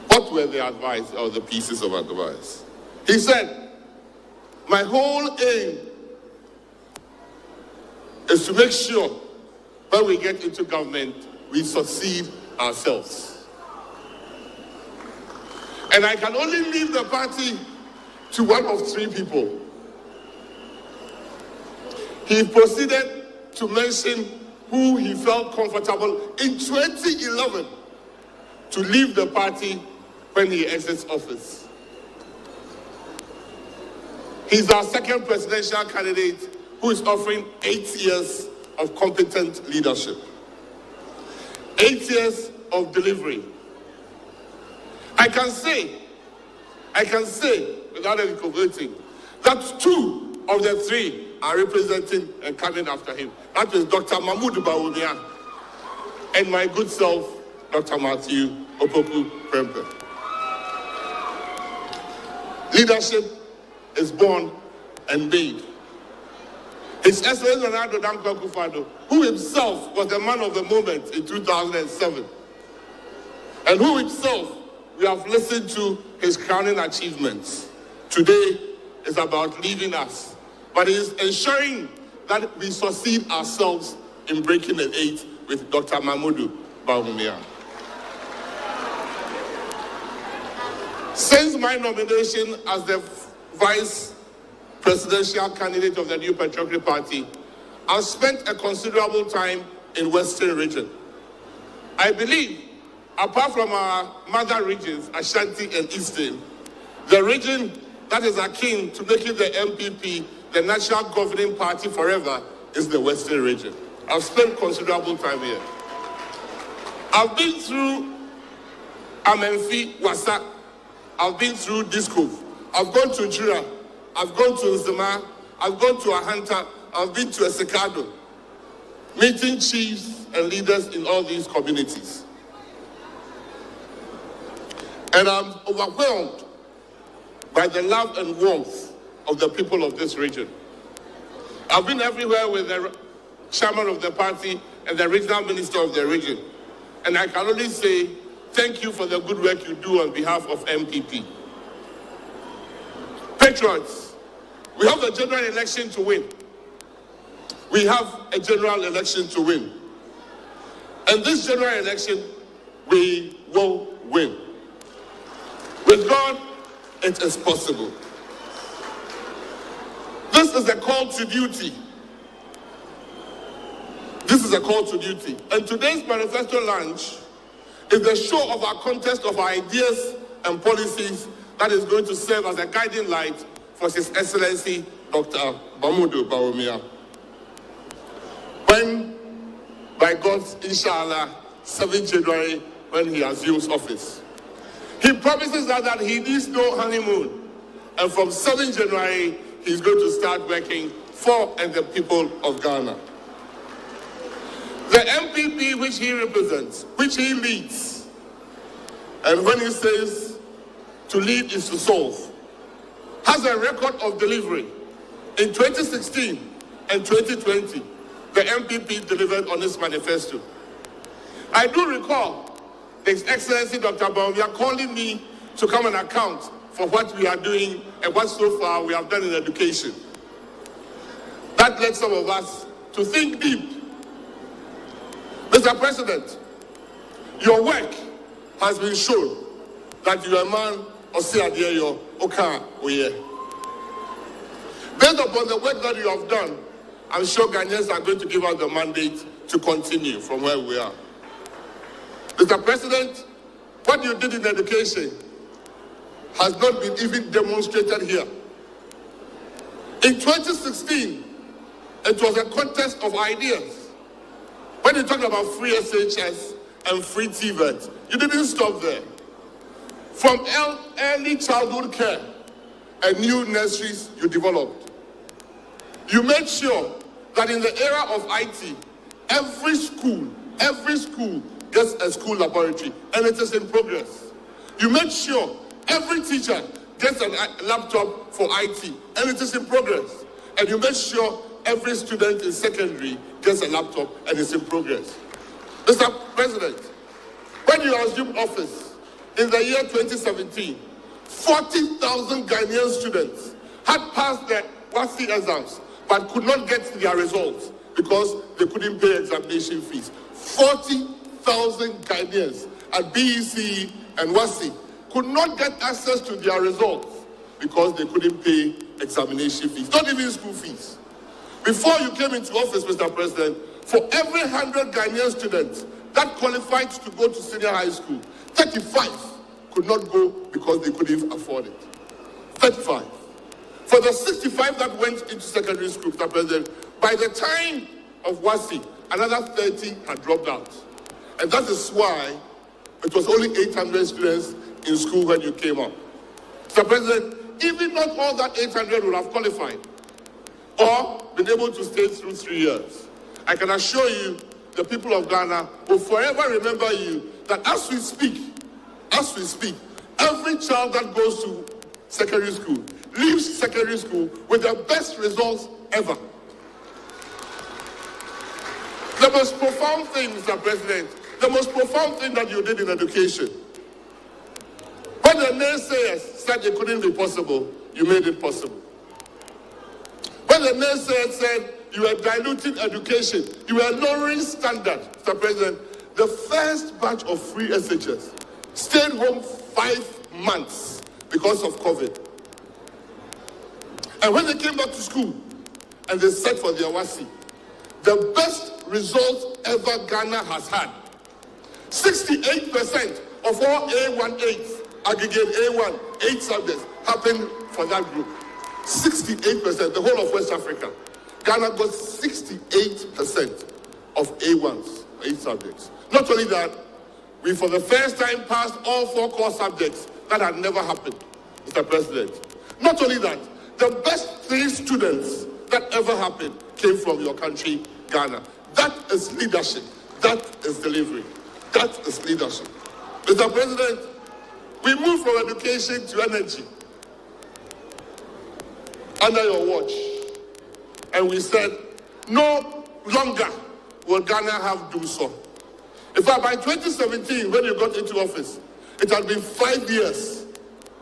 What were the advice or the pieces of advice? He said, my whole aim is to make sure when we get into government, we succeed ourselves. And I can only leave the party to one of three people. He proceeded to mention who he felt comfortable in 2011 to leave the party when he exits office. He's our second presidential candidate who is offering 8 years of competent leadership. 8 years of delivery. I can say, without any converting, that 2 of the 3 are representing and coming after him. That is Dr. Mahmoud Bawumia and my good self, Dr. Matthew Opoku Prempeh. Leadership is born and made. His Excellency Nana Addo Dankwa Akufo-Addo, who himself was the man of the moment in 2007, and who himself we have listened to his crowning achievements. Today is about leaving us, but it is ensuring that we succeed ourselves in breaking the 8 with Dr. Mahmoud Bawumia. Since my nomination as the vice presidential candidate of the New Patriotic Party, I've spent a considerable time in Western region. I believe, apart from our mother regions, Ashanti and Eastern, the region that is akin to making the MPP the national governing party forever is the Western region. I've spent considerable time here. I've been through Amenfi, Wasa. I've been through Disco. I've gone to Jura. I've gone to Zema. I've gone to Ahanta. I've been to Esekado, meeting chiefs and leaders in all these communities. And I'm overwhelmed by the love and warmth of the people of this region. I've been everywhere with the chairman of the party and the regional minister of the region. And I can only say, thank you for the good work you do on behalf of MPP. Patriots, we have a general election to win. We have a general election to win. And this general election, we will win. With God, it is possible. This is a call to duty. This is a call to duty. And today's manifesto launch is the show of our contest of our ideas and policies that is going to serve as a guiding light for His Excellency Dr. Mahmoud Bawumia. When, by God's inshallah, 7th January, when he assumes office, he promises that he needs no honeymoon. And from 7th January, he's going to start working for and the people of Ghana. The MPP which he represents, which he leads, and when he says to lead is to solve, has a record of delivery. In 2016 and 2020, the MPP delivered on this manifesto. I do recall His Excellency Dr. Bawumia calling me to come and account for what we are doing and what so far we have done in education. That led some of us to think deep. Mr. President, your work has been shown that you are a man of Siadio Oka Oye. Based upon the work that you have done, I'm sure Ghanaians are going to give us the mandate to continue from where we are. Mr. President, what you did in education has not been even demonstrated here. In 2016, it was a contest of ideas. When you talk about free SHS and free TVET, you didn't stop there. From early childhood care and new nurseries you developed, you made sure that in the era of IT, every school gets a school laboratory, and it is in progress. You made sure every teacher gets a laptop for IT, and it is in progress. And you made sure every student in secondary gets a laptop, and it's in progress. Mr. President, when you assumed office in the year 2017, 40,000 Ghanaian students had passed their WASI exams, but could not get their results because they couldn't pay examination fees. 40,000 Ghanaians at BEC and WASI could not get access to their results because they couldn't pay examination fees, not even school fees. Before you came into office, Mr. President, for every 100 Ghanaian students that qualified to go to senior high school, 35 could not go because they couldn't afford it. 35. For the 65 that went into secondary school, Mr. President, by the time of WASI, another 30 had dropped out. And that is why it was only 800 students in school when you came up. Mr. President, even not all that 800 would have qualified or been able to stay through 3 years. I can assure you, the people of Ghana will forever remember you, that as we speak, every child that goes to secondary school leaves secondary school with the best results ever. The most profound thing, Mr. President, the most profound thing that you did in education. When the naysayers said it couldn't be possible, you made it possible. When the naysayers said you were diluting education, you were lowering standard, Mr. President, the first batch of free SHS stayed home 5 months because of COVID. And when they came back to school and they set for their WASI, the best result ever Ghana has had. 68% of all A18s, aggregate A1, 8 subjects, happened for that group. 68%, the whole of West Africa. Ghana got 68% of A1s, 8 subjects. Not only that, we for the first time passed all 4 core subjects. That had never happened, Mr. President. Not only that, the best 3 students that ever happened came from your country, Ghana. That is leadership. That is delivery. That is leadership. Mr. President, we moved from education to energy under your watch. And we said, no longer will Ghana have doom so. In fact, by 2017, when you got into office, it had been 5 years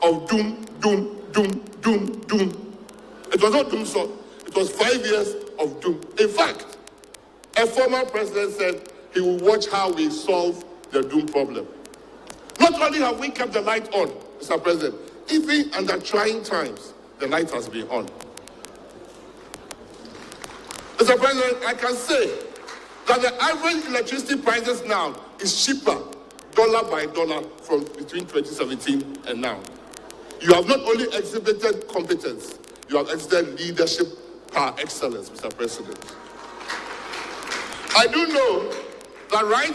of doom, doom, doom, doom, doom. It was not doom so. It was 5 years of doom. In fact, a former president said he will watch how we solve the doom problem. Not only have we kept the light on, Mr. President, even under trying times, the light has been on. Mr. President, I can say that the average electricity prices now is cheaper, dollar by dollar, from between 2017 and now. You have not only exhibited competence, you have exhibited leadership par excellence, Mr. President. I do know that right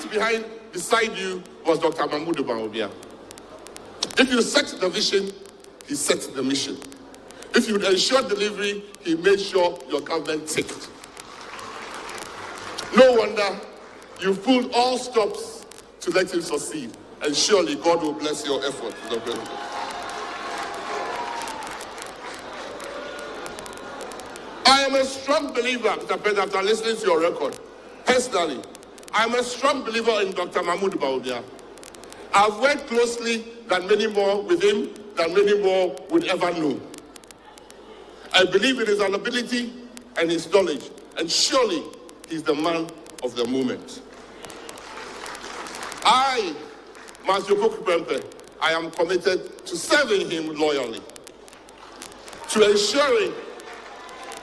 beside you was Dr. Mahmoud Bawumia. If you set the vision, he set the mission. If you ensure delivery, he made sure your government ticked. No wonder you've pulled all stops to let him succeed. And surely God will bless your effort, Mr. President. I am a strong believer, Mr. President, after listening to your record. Personally, I'm a strong believer in Dr. Mahmoud Bawumia. I've worked closely with him than many more would ever know. I believe in his ability and his knowledge, and surely he's the man of the moment. I, Masyopo Kupempe, I am committed to serving him loyally, to ensuring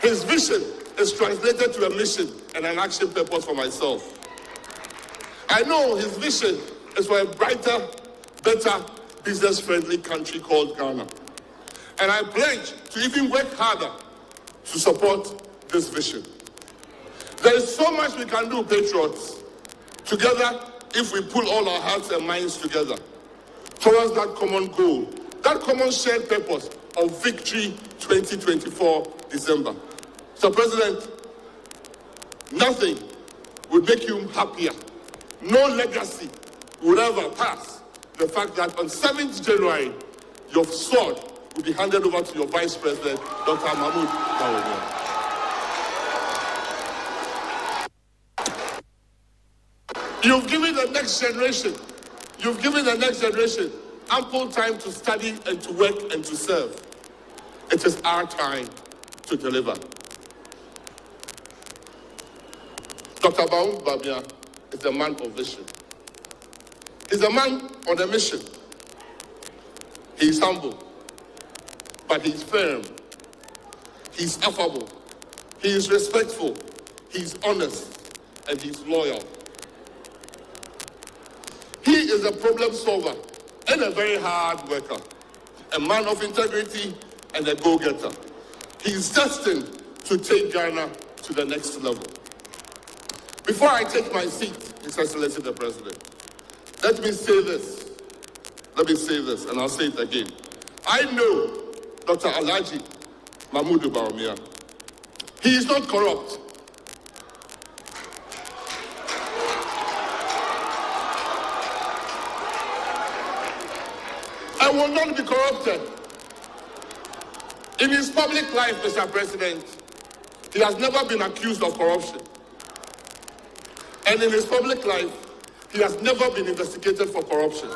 his vision is translated to a mission and an action purpose for myself. I know his vision is for a brighter, better, business-friendly country called Ghana. And I pledge to even work harder to support this vision. There is so much we can do, patriots, together if we pull all our hearts and minds together towards that common goal, that common shared purpose of victory 2024 December. So, President, nothing would make you happier. No legacy would ever pass the fact that on 7th January, your sword will be handed over to your Vice President, Dr. Mahmoud Bawumia. You've given the next generation ample time to study and to work and to serve. It is our time to deliver. Dr. Bawumia is a man of vision. He's a man on a mission. He's humble, but he's firm. He's affable. He is respectful. He's honest, and he's loyal. He is a problem solver and a very hard worker, a man of integrity and a go-getter. He is destined to take Ghana to the next level. Before I take my seat, His Excellency the President, let me say this, and I'll say it again. I know Dr. Alhaji Mahmoud Bawumia. He is not corrupt. I will not be corrupted. In his public life, Mr. President, he has never been accused of corruption. And in his public life, He has never been investigated for corruption.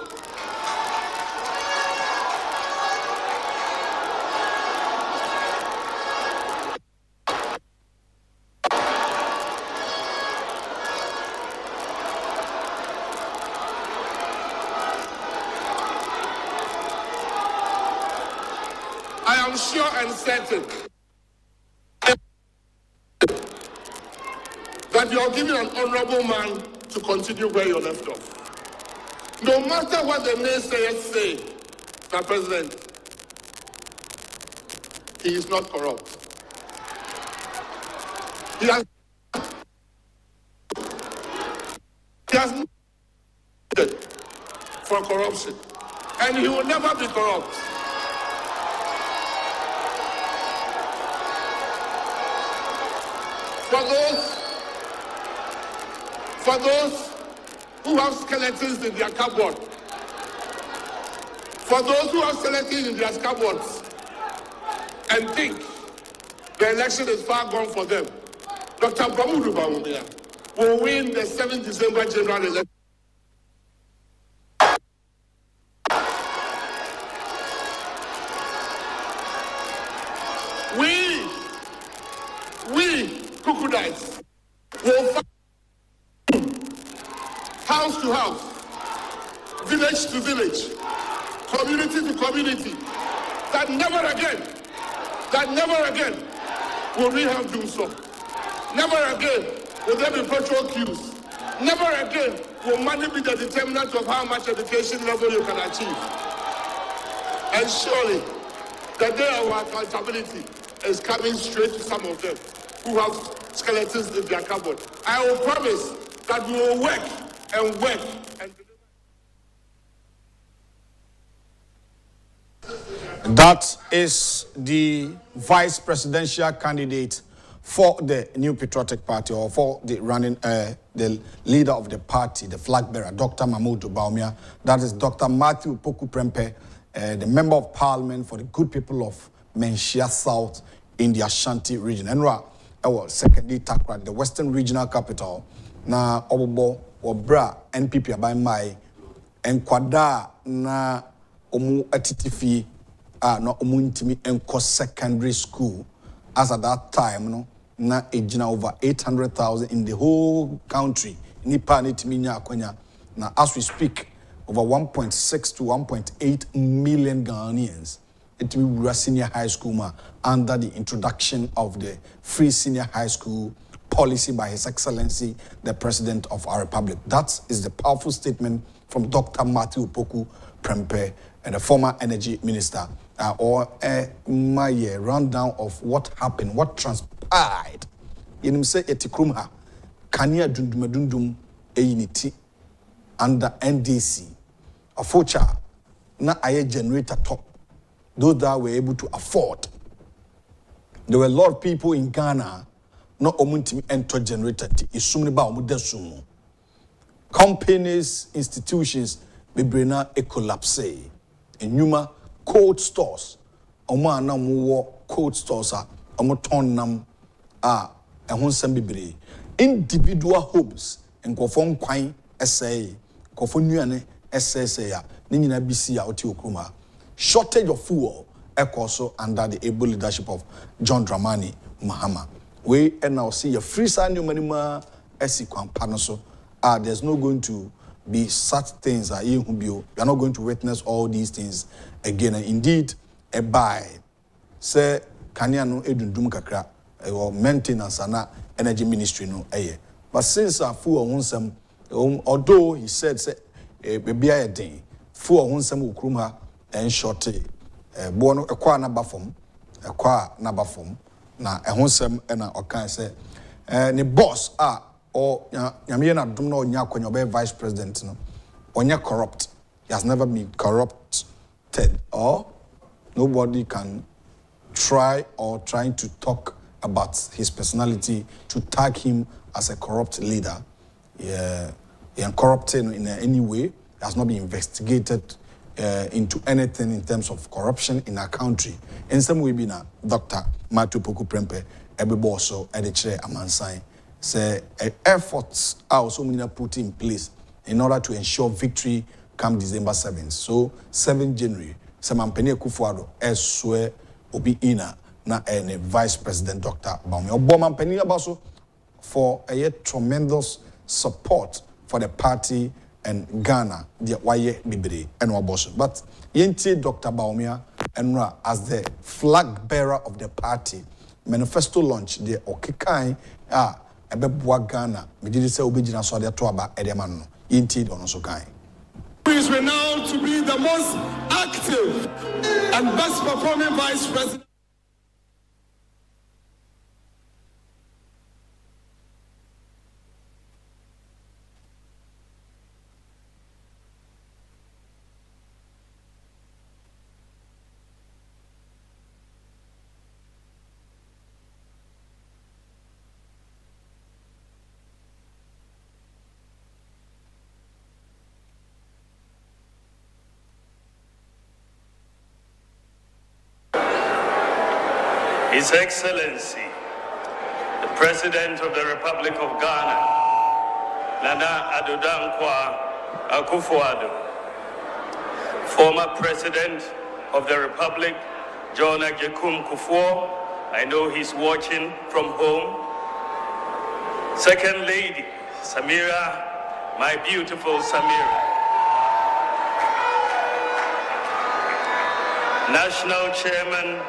I am sure and certain that you are giving an honorable man to continue where you left off. No matter what the naysayers say, Mr. President, he is not corrupt. He has not for corruption, and he will never be corrupt. For those who have skeletons in their cupboard, and think the election is far gone for them, Dr. Bamudu Bawumia will win the 7th December general election. We crocodiles will fight house to house, village to village, community to community, that never again will we have doom so. Never again will there be petrol queues. Never again will money be the determinant of how much education level you can achieve. And surely the day of our accountability is coming straight to some of them who have skeletons in their cupboard. I will promise that we will work and work and deliver. That is the vice presidential candidate for the New Patriotic Party, or for the running, the leader of the party, the flag bearer, Dr. Mamudu Bawumia. That is Dr. Matthew Poku Prempeh, the member of parliament for the good people of Menchia South in the Ashanti region. Enra, secondly, Takra, the Western Regional Capital. Na Obobo, Obra, NPP by my, and Kwada na Omu Atitifi, na Omu Intimi Enko Secondary School. As at that time, no, na ejina over 800,000 in the whole country. Nipa nitiminya akwenya. Now, as we speak, over 1.6 to 1.8 million Ghanaians. It will be senior high school ma, under the introduction of the free senior high school policy by His Excellency, the President of our Republic. That is the powerful statement from Dr. Matthew Poku Prempeh, and the former energy minister, or my rundown of what happened, what transpired. You say etikrumha, kania dundum unity under NDC. A future na aye generator top. Those that were able to afford. There were a lot of people in Ghana not omuntimi enter generator. Isumni ba omudesumu. Companies, institutions, bebrena e collapse. Enyuma cold stores. Oma na muwo cold stores a omo ton nam a ehun sam bebre. Individual homes nkofo nkwan essay, nkofo nuane essay ya. Ni nyina bisi ya oti okruma. Shortage of fuel also under the able leadership of John Dramani Mahama. We and now see a free sign new manima so there's not going to be such things you are not going to witness all these things again. And indeed, a buy say Kanyano edundum kakra or maintenance and energy ministry no aye. But since a fuel on some although he said say baby a day fuel on some ukruma and shorty bono ekwa na bafom na ehonsem na okan say ne boss or nyame na dum na onya akonya be vice president no onya corrupt. He has never been corrupted, or nobody can try or trying to talk about his personality to tag him as a corrupt leader. Yeah, corrupted in any way. He has not been investigated into anything in terms of corruption in our country. In some way, Dr. Matthew Poku Prempeh, everybody also at the chair Amansan say efforts are also put in place in order to ensure victory come December 7th. So 7th January, Samampeni Akufo-Addo swear obi ina na Vice President Dr. Bawumia. Obomampeni abaso for a tremendous support for the party and Ghana, the Waye Bibiri and Waboso. But Yenti Dr. Bawumia Enra as the flag bearer of the party, Manifesto launch the Okikai Ebebwa Ghana, Medidise Obijina Sodia Toaba Edemano, Yenti Donosokai. Who is renowned to be the most active and best performing Vice President. His Excellency, the President of the Republic of Ghana, Nana Addo Dankwa Akufo-Addo, former President of the Republic, John Agyapong Kufuor, I know he's watching from home. Second Lady, Samira, my beautiful Samira. National Chairman,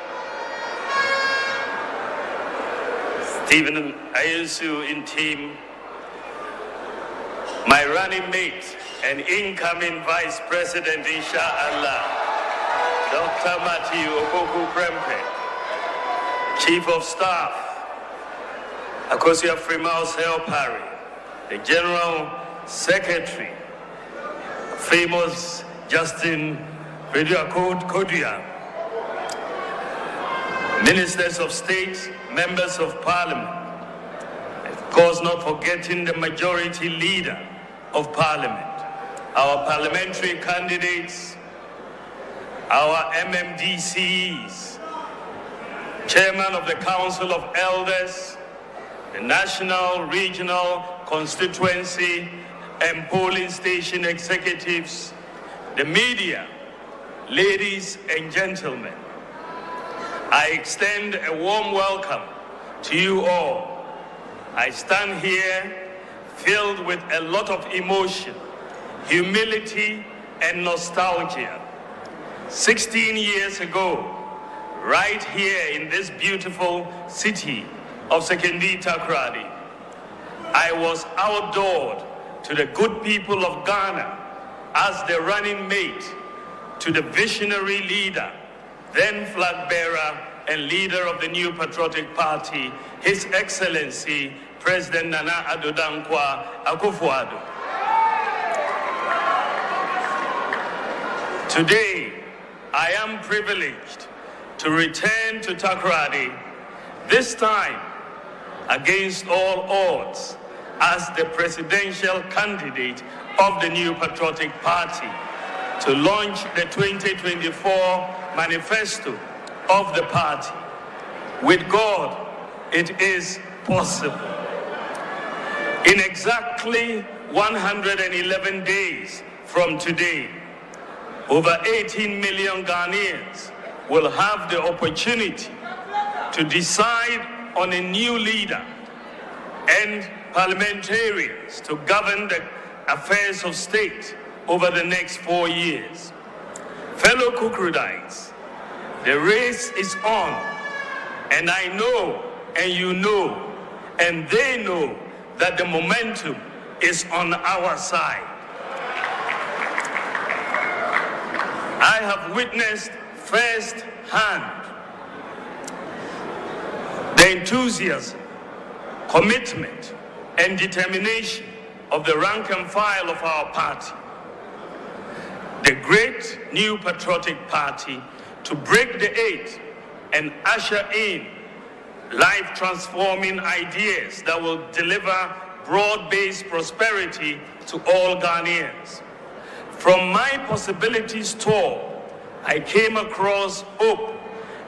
Stephen Ayensu in team, my running mate and incoming Vice President, inshallah, Dr. Matthew Opoku Prempeh, Chief of Staff, Akosia Frimaus Helpari, the General Secretary, famous Justin Kodia, Ministers of State, Members of Parliament, of course not forgetting the majority leader of Parliament, our parliamentary candidates, our MMDCs, Chairman of the Council of Elders, the National, Regional, Constituency and Polling Station Executives, the media, ladies and gentlemen, I extend a warm welcome to you all. I stand here filled with a lot of emotion, humility, and nostalgia. 16 years ago, right here in this beautiful city of Kencity Media, I was outdoored to the good people of Ghana as the running mate to the visionary leader, then flag bearer and leader of the New Patriotic Party, His Excellency President Nana Addo Dankwa Akufo-Addo. Today, I am privileged to return to Takoradi, this time against all odds, as the presidential candidate of the New Patriotic Party to launch the 2024 Manifesto of the party. With God, it is possible. In exactly 111 days from today, over 18 million Ghanaians will have the opportunity to decide on a new leader and parliamentarians to govern the affairs of state over the next 4 years. Fellow Kukrudites, the race is on, and I know, and you know, and they know that the momentum is on our side. I have witnessed firsthand the enthusiasm, commitment, and determination of the rank and file of our party, the great New Patriotic Party, to break the eight and usher in life-transforming ideas that will deliver broad-based prosperity to all Ghanaians. From my possibilities tour, I came across hope,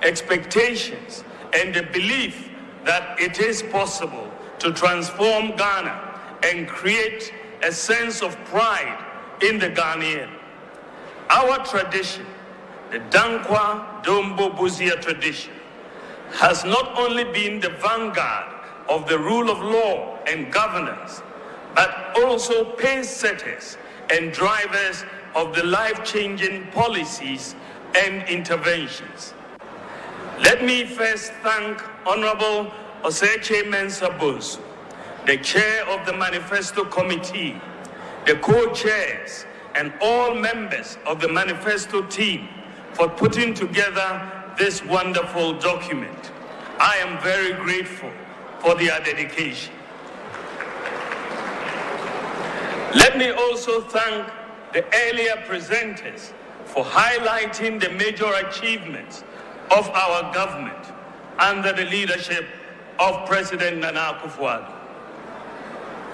expectations, and the belief that it is possible to transform Ghana and create a sense of pride in the Ghanaian. Our tradition, the Dankwa Dombo Buzia tradition, has not only been the vanguard of the rule of law and governance, but also pace setters and drivers of the life-changing policies and interventions. Let me first thank Honorable Oseche Mensah Bonsu, the chair of the Manifesto Committee, the co-chairs, and all members of the Manifesto team for putting together this wonderful document. I am very grateful for their dedication. Let me also thank the earlier presenters for highlighting the major achievements of our government under the leadership of President Nana Akufo-Addo.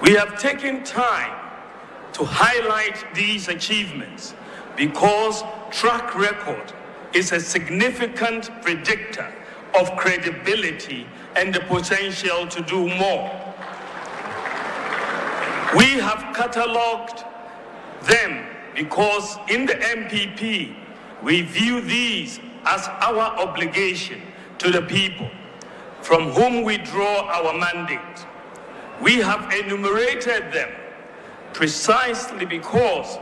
We have taken time to highlight these achievements because track record is a significant predictor of credibility and the potential to do more. We have catalogued them because in the MPP, we view these as our obligation to the people from whom we draw our mandate. We have enumerated them precisely because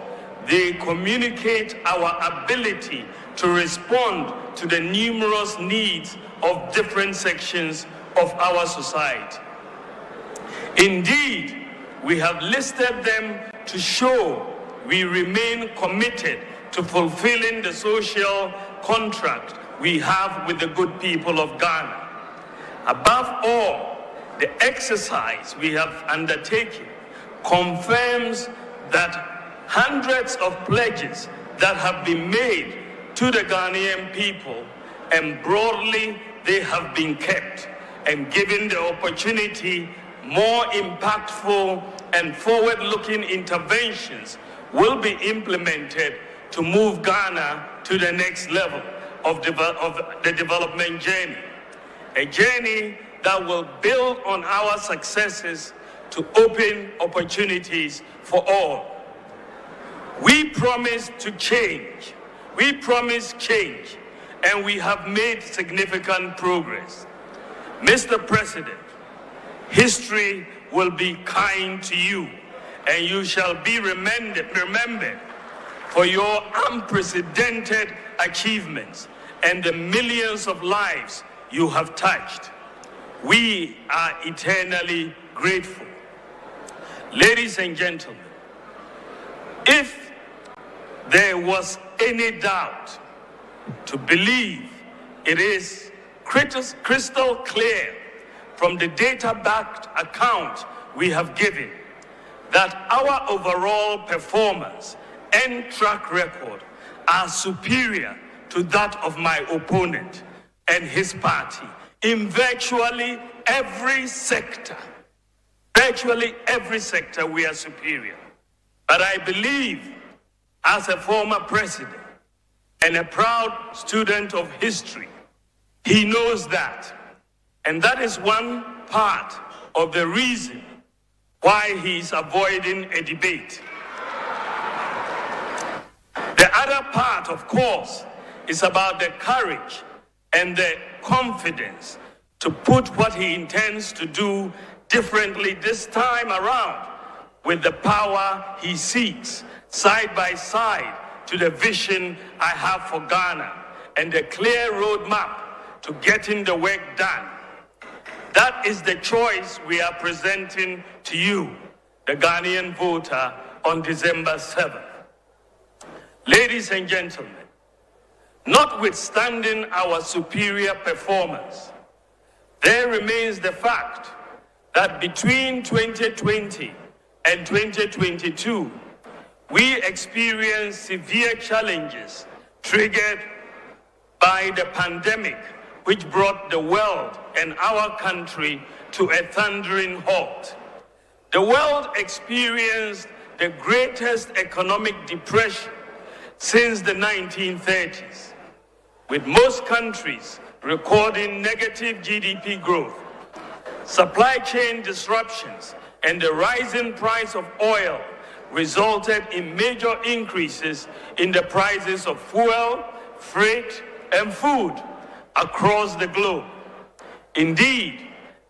they communicate our ability to respond to the numerous needs of different sections of our society. Indeed, we have listed them to show we remain committed to fulfilling the social contract we have with the good people of Ghana. Above all, the exercise we have undertaken confirms that hundreds of pledges that have been made to the Ghanaian people, and broadly they have been kept, and given the opportunity, more impactful and forward-looking interventions will be implemented to move Ghana to the next level of the development journey, a journey that will build on our successes to open opportunities for all. We promise to change. We promise change, and we have made significant progress. Mr. President, history will be kind to you, and you shall be remembered for your unprecedented achievements and the millions of lives you have touched. We are eternally grateful. Ladies and gentlemen, if there was any doubt, to believe it is crystal clear from the data-backed account we have given that our overall performance and track record are superior to that of my opponent and his party in virtually every sector. Virtually every sector we are superior. But I believe, as a former president and a proud student of history, he knows that. And that is one part of the reason why he is avoiding a debate. The other part, of course, is about the courage and the confidence to put what he intends to do differently this time around with the power he seeks, side by side to the vision I have for Ghana and the clear roadmap to getting the work done. That is the choice we are presenting to you, the Ghanaian voter, on December 7th. Ladies and gentlemen, notwithstanding our superior performance, there remains the fact that between 2020 and 2022, we experienced severe challenges triggered by the pandemic, which brought the world and our country to a thundering halt. The world experienced the greatest economic depression since the 1930s, with most countries recording negative GDP growth. Supply chain disruptions and the rising price of oil resulted in major increases in the prices of fuel, freight, and food across the globe. Indeed,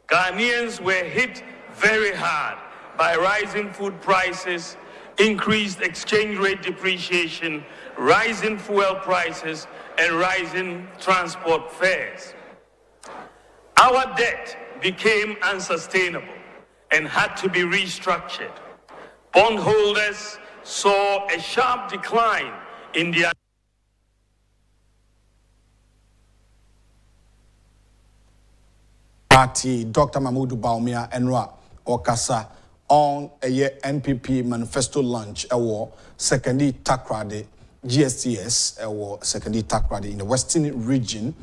Ghanaians were hit very hard by rising food prices, increased exchange rate depreciation, rising fuel prices, and rising transport fares. Our debt became unsustainable and had to be restructured. Bondholders saw a sharp decline in their Party Dr. Mahmoud Bawumia Enra Okasa on a year NPP Manifesto launch secondly Takrade GSTS secondly Takrade in the Western region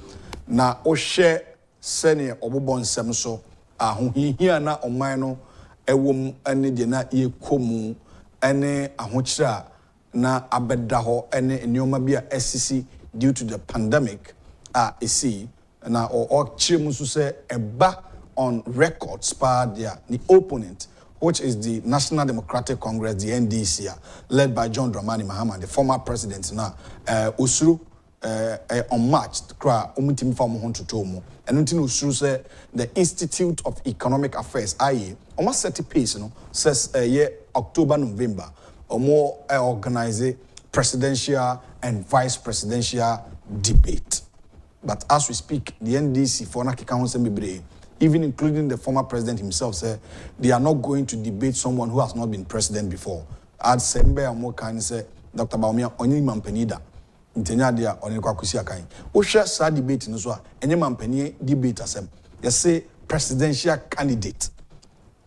na share senior obobon semso ahohihia na omano ewom ene de na yekomu ene ahochira na abeda ho ene enioma bia SCC due to the pandemic esi na or chimusu say eba on records par the opponent, which is the National Democratic Congress, the NDC, led by John Dramani Mahama, the former president now usuru unmatched kra umutim fa mo honto tomu and until usuru say the Institute of Economic Affairs IE almost set a pace says year October November or more organize presidential and vice presidential debate. But as we speak, the NDC for even including the former president himself, said they are not going to debate someone who has not been president before. I'd say, Dr. Bawumia, only mampenida. Intenya dia onekwa kusi akan. O share sad debate no so a enye mampeni debate asem. You say presidential candidate.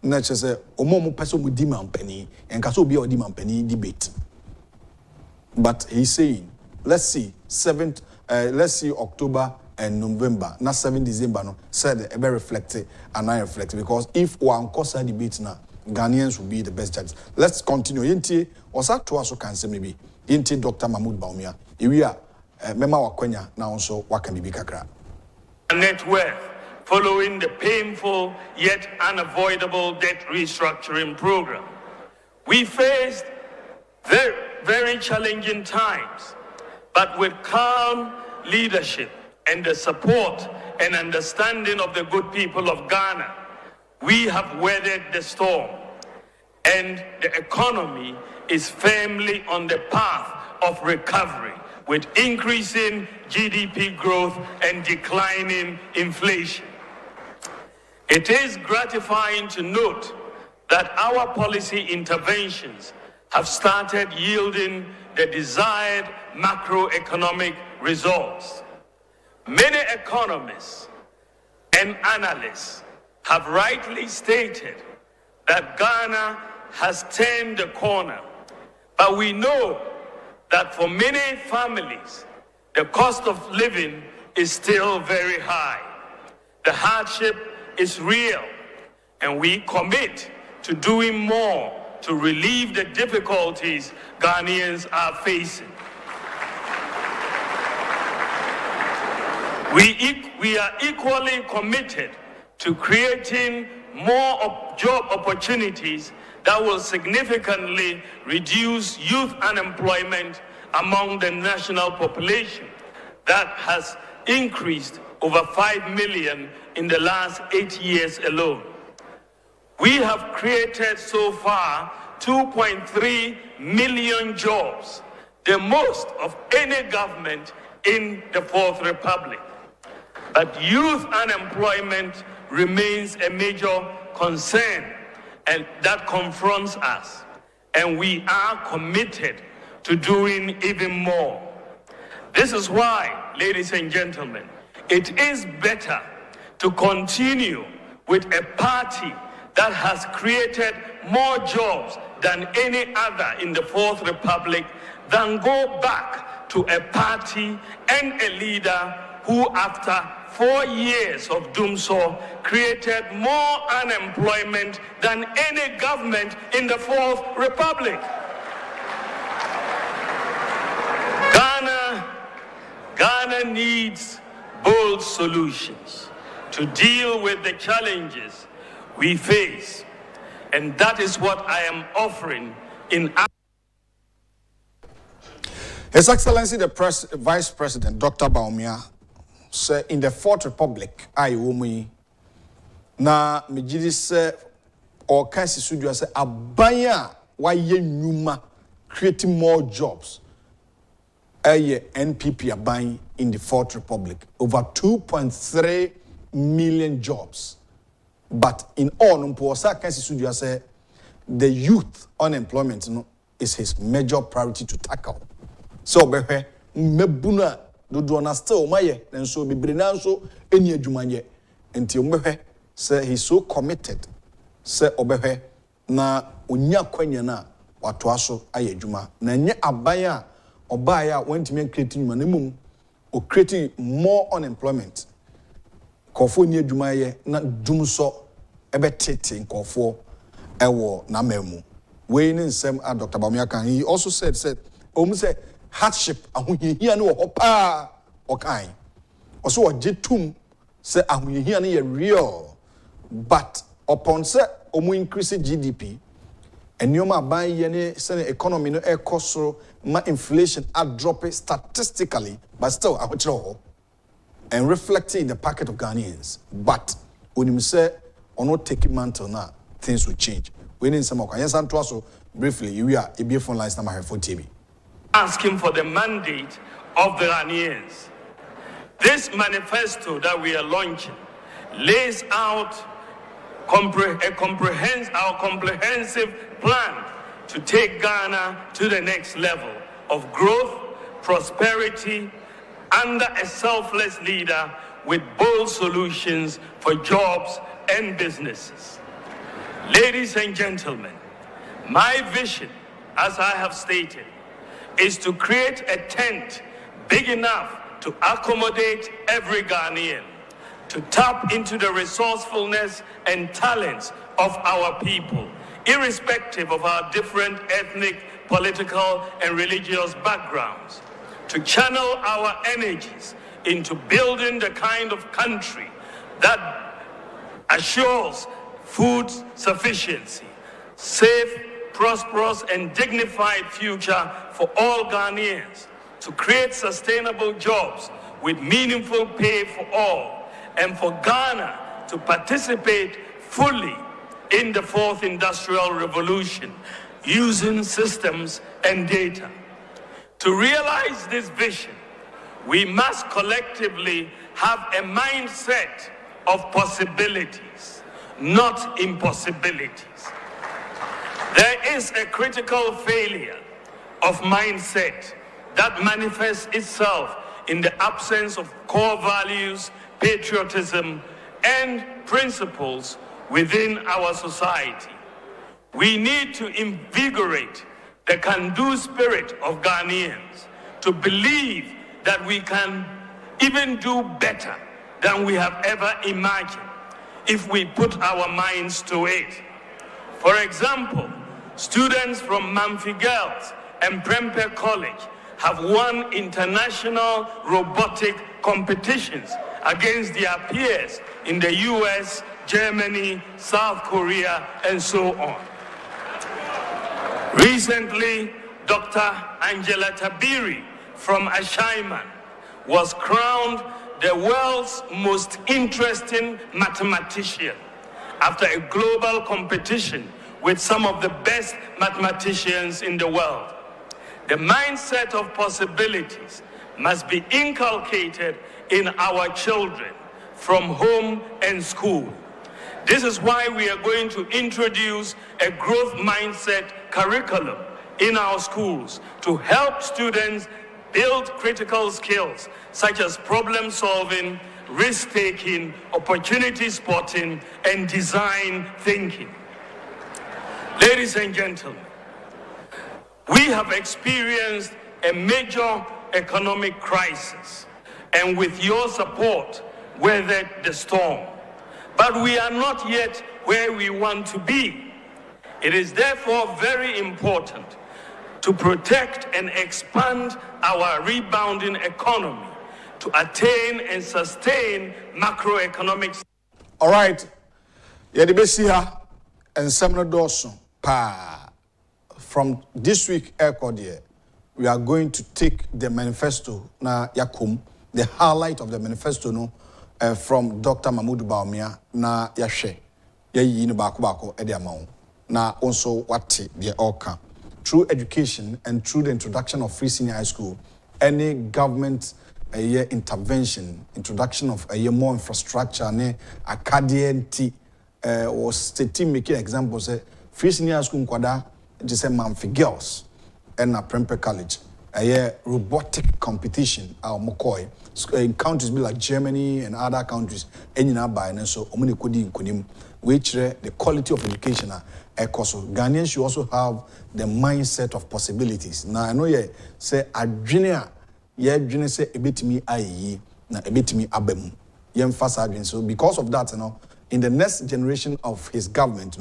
Na che say omo person mu di mampeni, enka so obi o di mampeni debate. But he's saying, let's see October and November, not 7 December, no, said a very reflected and I reflect because if one cause a debate now, Ghanaians will be the best judges. Let's continue. Inti, was that to us who can say maybe, Inti Dr. Mahmoud Bawumia, we are Mema Wakwenya now also Wakan Bibi Kakra. Net worth following the painful yet unavoidable debt restructuring program. We faced very, very challenging times. But with calm leadership and the support and understanding of the good people of Ghana, we have weathered the storm. And the economy is firmly on the path of recovery with increasing GDP growth and declining inflation. It is gratifying to note that our policy interventions have started yielding the desired macroeconomic results. Many economists and analysts have rightly stated that Ghana has turned the corner, but we know that for many families, the cost of living is still very high. The hardship is real, and we commit to doing more to relieve the difficulties Ghanaians are facing. We are equally committed to creating more job opportunities that will significantly reduce youth unemployment among the national population that has increased over 5 million in the last 8 years alone. We have created so far 2.3 million jobs, the most of any government in the Fourth Republic. But youth unemployment remains a major concern and that confronts us. And we are committed to doing even more. This is why, ladies and gentlemen, it is better to continue with a party that has created more jobs than any other in the Fourth Republic than go back to a party and a leader who, after 4 years of doom so, created more unemployment than any government in the Fourth Republic. Ghana needs bold solutions to deal with the challenges we face. And that is what I am offering in His Excellency the Vice President Dr. Baumia said in the Fourth Republic woman na mejidi se or kasi studio say abaya waye nyuma creating more jobs NPP aban in the Fourth Republic over 2.3 million jobs, but in all Numposa kasi studio say the youth unemployment is his major priority to tackle. So behe mebuna do na still maye so bebrina so eni adwumanye enti ombehe say he's so committed say obehe na onya kwanya na watoa so aye adwuma na nye abaya obaya went me creating adwuma na mum o creating more unemployment kofo ni adwuma ye na dum so ebetete nkofo ewo na memu we ni nsem a Dr. Bamia kan he also said say hardship ahohihia ne wo pa okai also ojetum say ahohihia ne ye real but upon say omu increase GDP enioma ban ye ne say economy no ekosoro ma inflation drop statistically but still ahochiro and reflecting in the pocket of Ghanaians but when you say ono take mantle na things will change we need some okay yes and so briefly we are a phone lines number for TV asking for the mandate of the Ghanaians. This manifesto that we are launching lays out our comprehensive plan to take Ghana to the next level of growth, prosperity, under a selfless leader with bold solutions for jobs and businesses. Ladies and gentlemen, my vision, as I have stated, is to create a tent big enough to accommodate every Ghanaian, to tap into the resourcefulness and talents of our people, irrespective of our different ethnic, political, and religious backgrounds, to channel our energies into building the kind of country that assures food sufficiency, safe, prosperous and dignified future for all Ghanaians, to create sustainable jobs with meaningful pay for all, and for Ghana to participate fully in the fourth industrial revolution using systems and data. To realize this vision, we must collectively have a mindset of possibilities, not impossibilities. There is a critical failure of mindset that manifests itself in the absence of core values, patriotism, and principles within our society. We need to invigorate the can-do spirit of Ghanaians to believe that we can even do better than we have ever imagined if we put our minds to it. For example, students from Mamfi Girls and Prempeh College have won international robotic competitions against their peers in the US, Germany, South Korea, and so on. Recently, Dr. Angela Tabiri from Ashaiman was crowned the world's most interesting mathematician after a global competition with some of the best mathematicians in the world. The mindset of possibilities must be inculcated in our children from home and school. This is why we are going to introduce a growth mindset curriculum in our schools to help students build critical skills such as problem solving, risk-taking, opportunity spotting, and design thinking. Ladies and gentlemen, we have experienced a major economic crisis, and with your support, weathered the storm. But we are not yet where we want to be. It is therefore very important to protect and expand our rebounding economy to attain and sustain macroeconomic. All right. Yeah, the best here and some doors from this week, we are going to take the manifesto na yakum, the highlight of the manifesto no from Dr. Mahmoud Bawumia na yashe yayi ni bako edi amount na also wati the oka through education and through the introduction of free senior high school, any government intervention, introduction of more infrastructure, academy or state making examples. Free senior high school kwada just say Manfi girls and a Prempeh College. Robotic competition our McCoy in countries be like Germany and other countries. And so which the quality of education Ghanaians should also have the mindset of possibilities. Now I know you say adwene ye say ebetimi ayi na ebetimi abem. Ye emphasize adwene. So because of that, in the next generation of his government,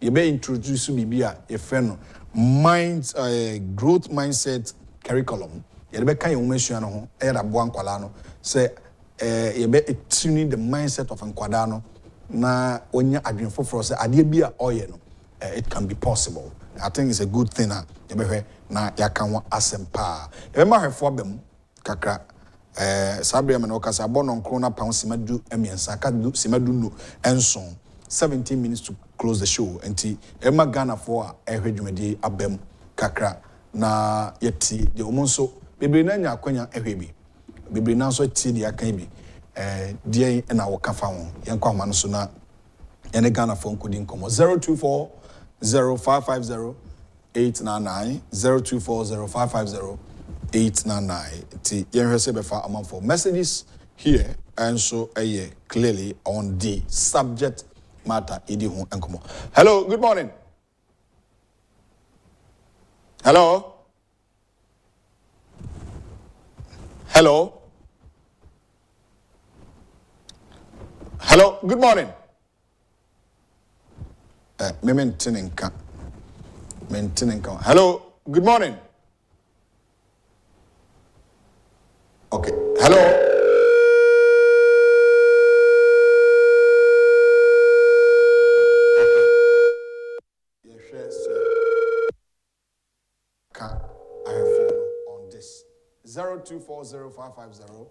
you may introduce bibia a friend growth mindset curriculum. You be kan yomensu no ho e da bo ankwala no say you be tuning the mindset of ankwada no na onya adwene foforo say ade bia oye no it can be possible. I think it's a good thing na yaka ho asempa. E ma hwefo bem kakra sabre me no kasa bono nkro na pound simadu emiensa ka simadu no enson 17 minutes to close the show. Enti Emma Ghana for a ehwedwumadi abem kakra na yeti de omonso bebre na nya akwanya ehwebi bebre na so ti de akan bi de na wo kafa ho yenkwa homa no so na ene Ghana for nkodi nkomo 024 0550 899 024 0550 899 ti yenhwese befa amanfo messages here and so clearly on the subject matter idi hu enkomo. Hello, good morning. Hello. Hello. Hello, good morning. Maintaining. Hello, good morning. Okay. Hello. I have phone on this 0240550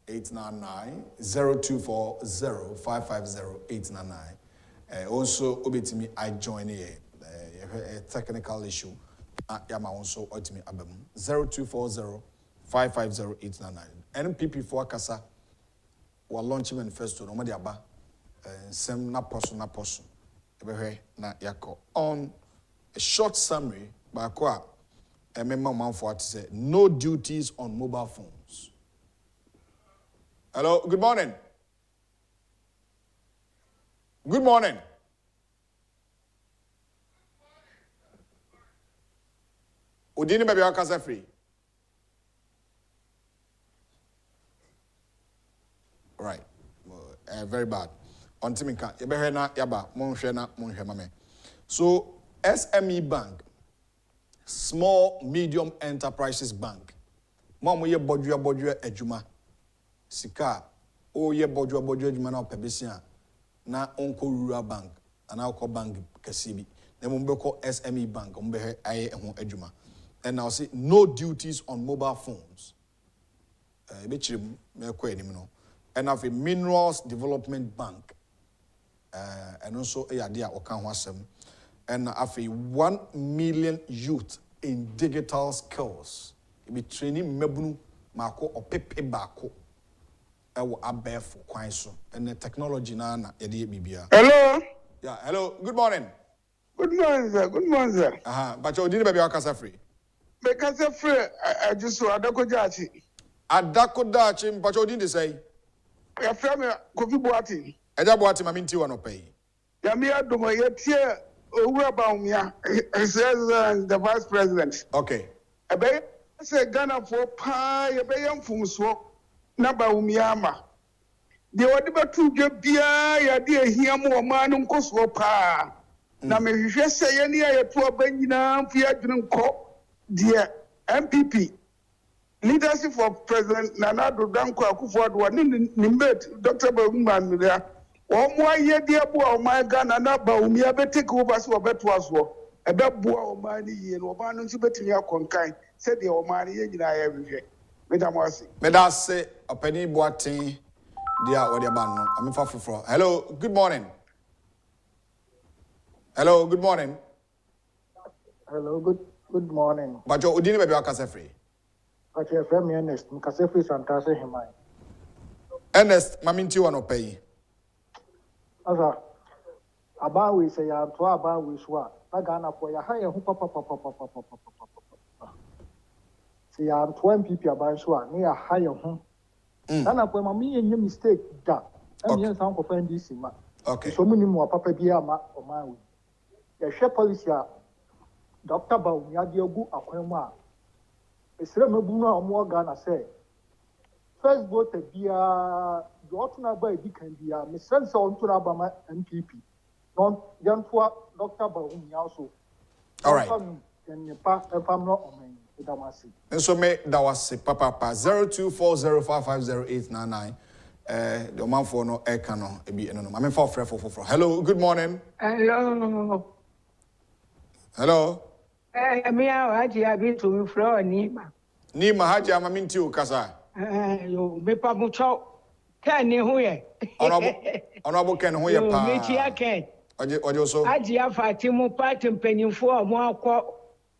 899 0240550 899. Also, obetimi I join here. A technical issue. Yama also ultimate abem 0240 550 899. NPP for Kasa will launch manifesto no aba sem na person na yako on a short summary by kwa member for say no duties on mobile phones. Hello, good morning. Good morning. Udini baby wakasa free. Right. Very bad. On Timika, yebehena yaba monhwena mame. So SME Bank, Small Medium Enterprises Bank. Mom ye bodua ejuma. Sika o ye bodua ejuma na opebesia na onko rural bank ana onko bank kasibi. Then mbeko SME Bank mbehe aye ho ejuma. And now see no duties on mobile phones. Ebechirim me ko enim no. And have a Minerals Development Bank. And also a idea okan ho asem. And have a 1 million youth in digital skills. Be training mebunu mako opepe bako. Ewo abefo kwan so. And the technology na yede bibia. Hello. Yeah, hello. Good morning. Good morning, sir. Good morning, sir. But you didn't be akasa free. Because free, I just saw Adako Jachi. Adako Dachi, but you didn't say. I found me Kofi Boati. Agyapong maminti wano pay. Yamia Duma Yetia Bawumia says the vice president. Okay. I say Ghana for pie, a bayam from swap, Nabaumiama. The Wadiba to Jabia, ya dear Hiamu, man, uncle swapa. Now, may you just say any other poor Benina, Fiat Ko, dear MPP. Leadership of President Nana Danko Akufo-Addo Nimbet Dr. Bawumia there. Or more ye dear boy, my Ghana Bawumia be take over so better as well. ɛbɛboa ɔman no yie no ɔman no nso bɛtumi akɔnkan sɛdeɛ ɔman no yɛ nyinaa yɛhwehwɛ medamase medase ɔpani boaten dia wɔde ba no amefa foforɔ. Hello, good morning. Hello, good morning. Hello, good morning. Bajo odini bebe akase free. Okay, from Ernest, mkase free Santase Himai. Ernest, maminti wano pay. Asa, abawi say ya to abawi swa. Agana for ya haya hu papa. Say ya to MPP abawi swa. Ni ya haya hu. Nana po mami yenye mistake da. Emi yen san ko fa ndisi ma. Okay. So mu ni mu papa bia ma o ma wi. Ya hwe policy a Dr. Baum ya di ogu akwan mu a. Esre mabu no a omo Ghana say first vote bia the otuna ba edi kan bia me sense on to abama MPP non yantoa Dr. Baum ya so all right en pa efam no omen idamasi enso me dawase papa 0240550899 the omanfo no eka no ebi eno no ma me fa ofrefo. Hello, good morning. Hello. Me Hajia been to floor Nima. Nima Hajia maminti ukasa. You me pamucho. Can you hear? Honorable Ken Hoya pa. Metia Ken. Ojo so. Hajia Fatimu Party penny for more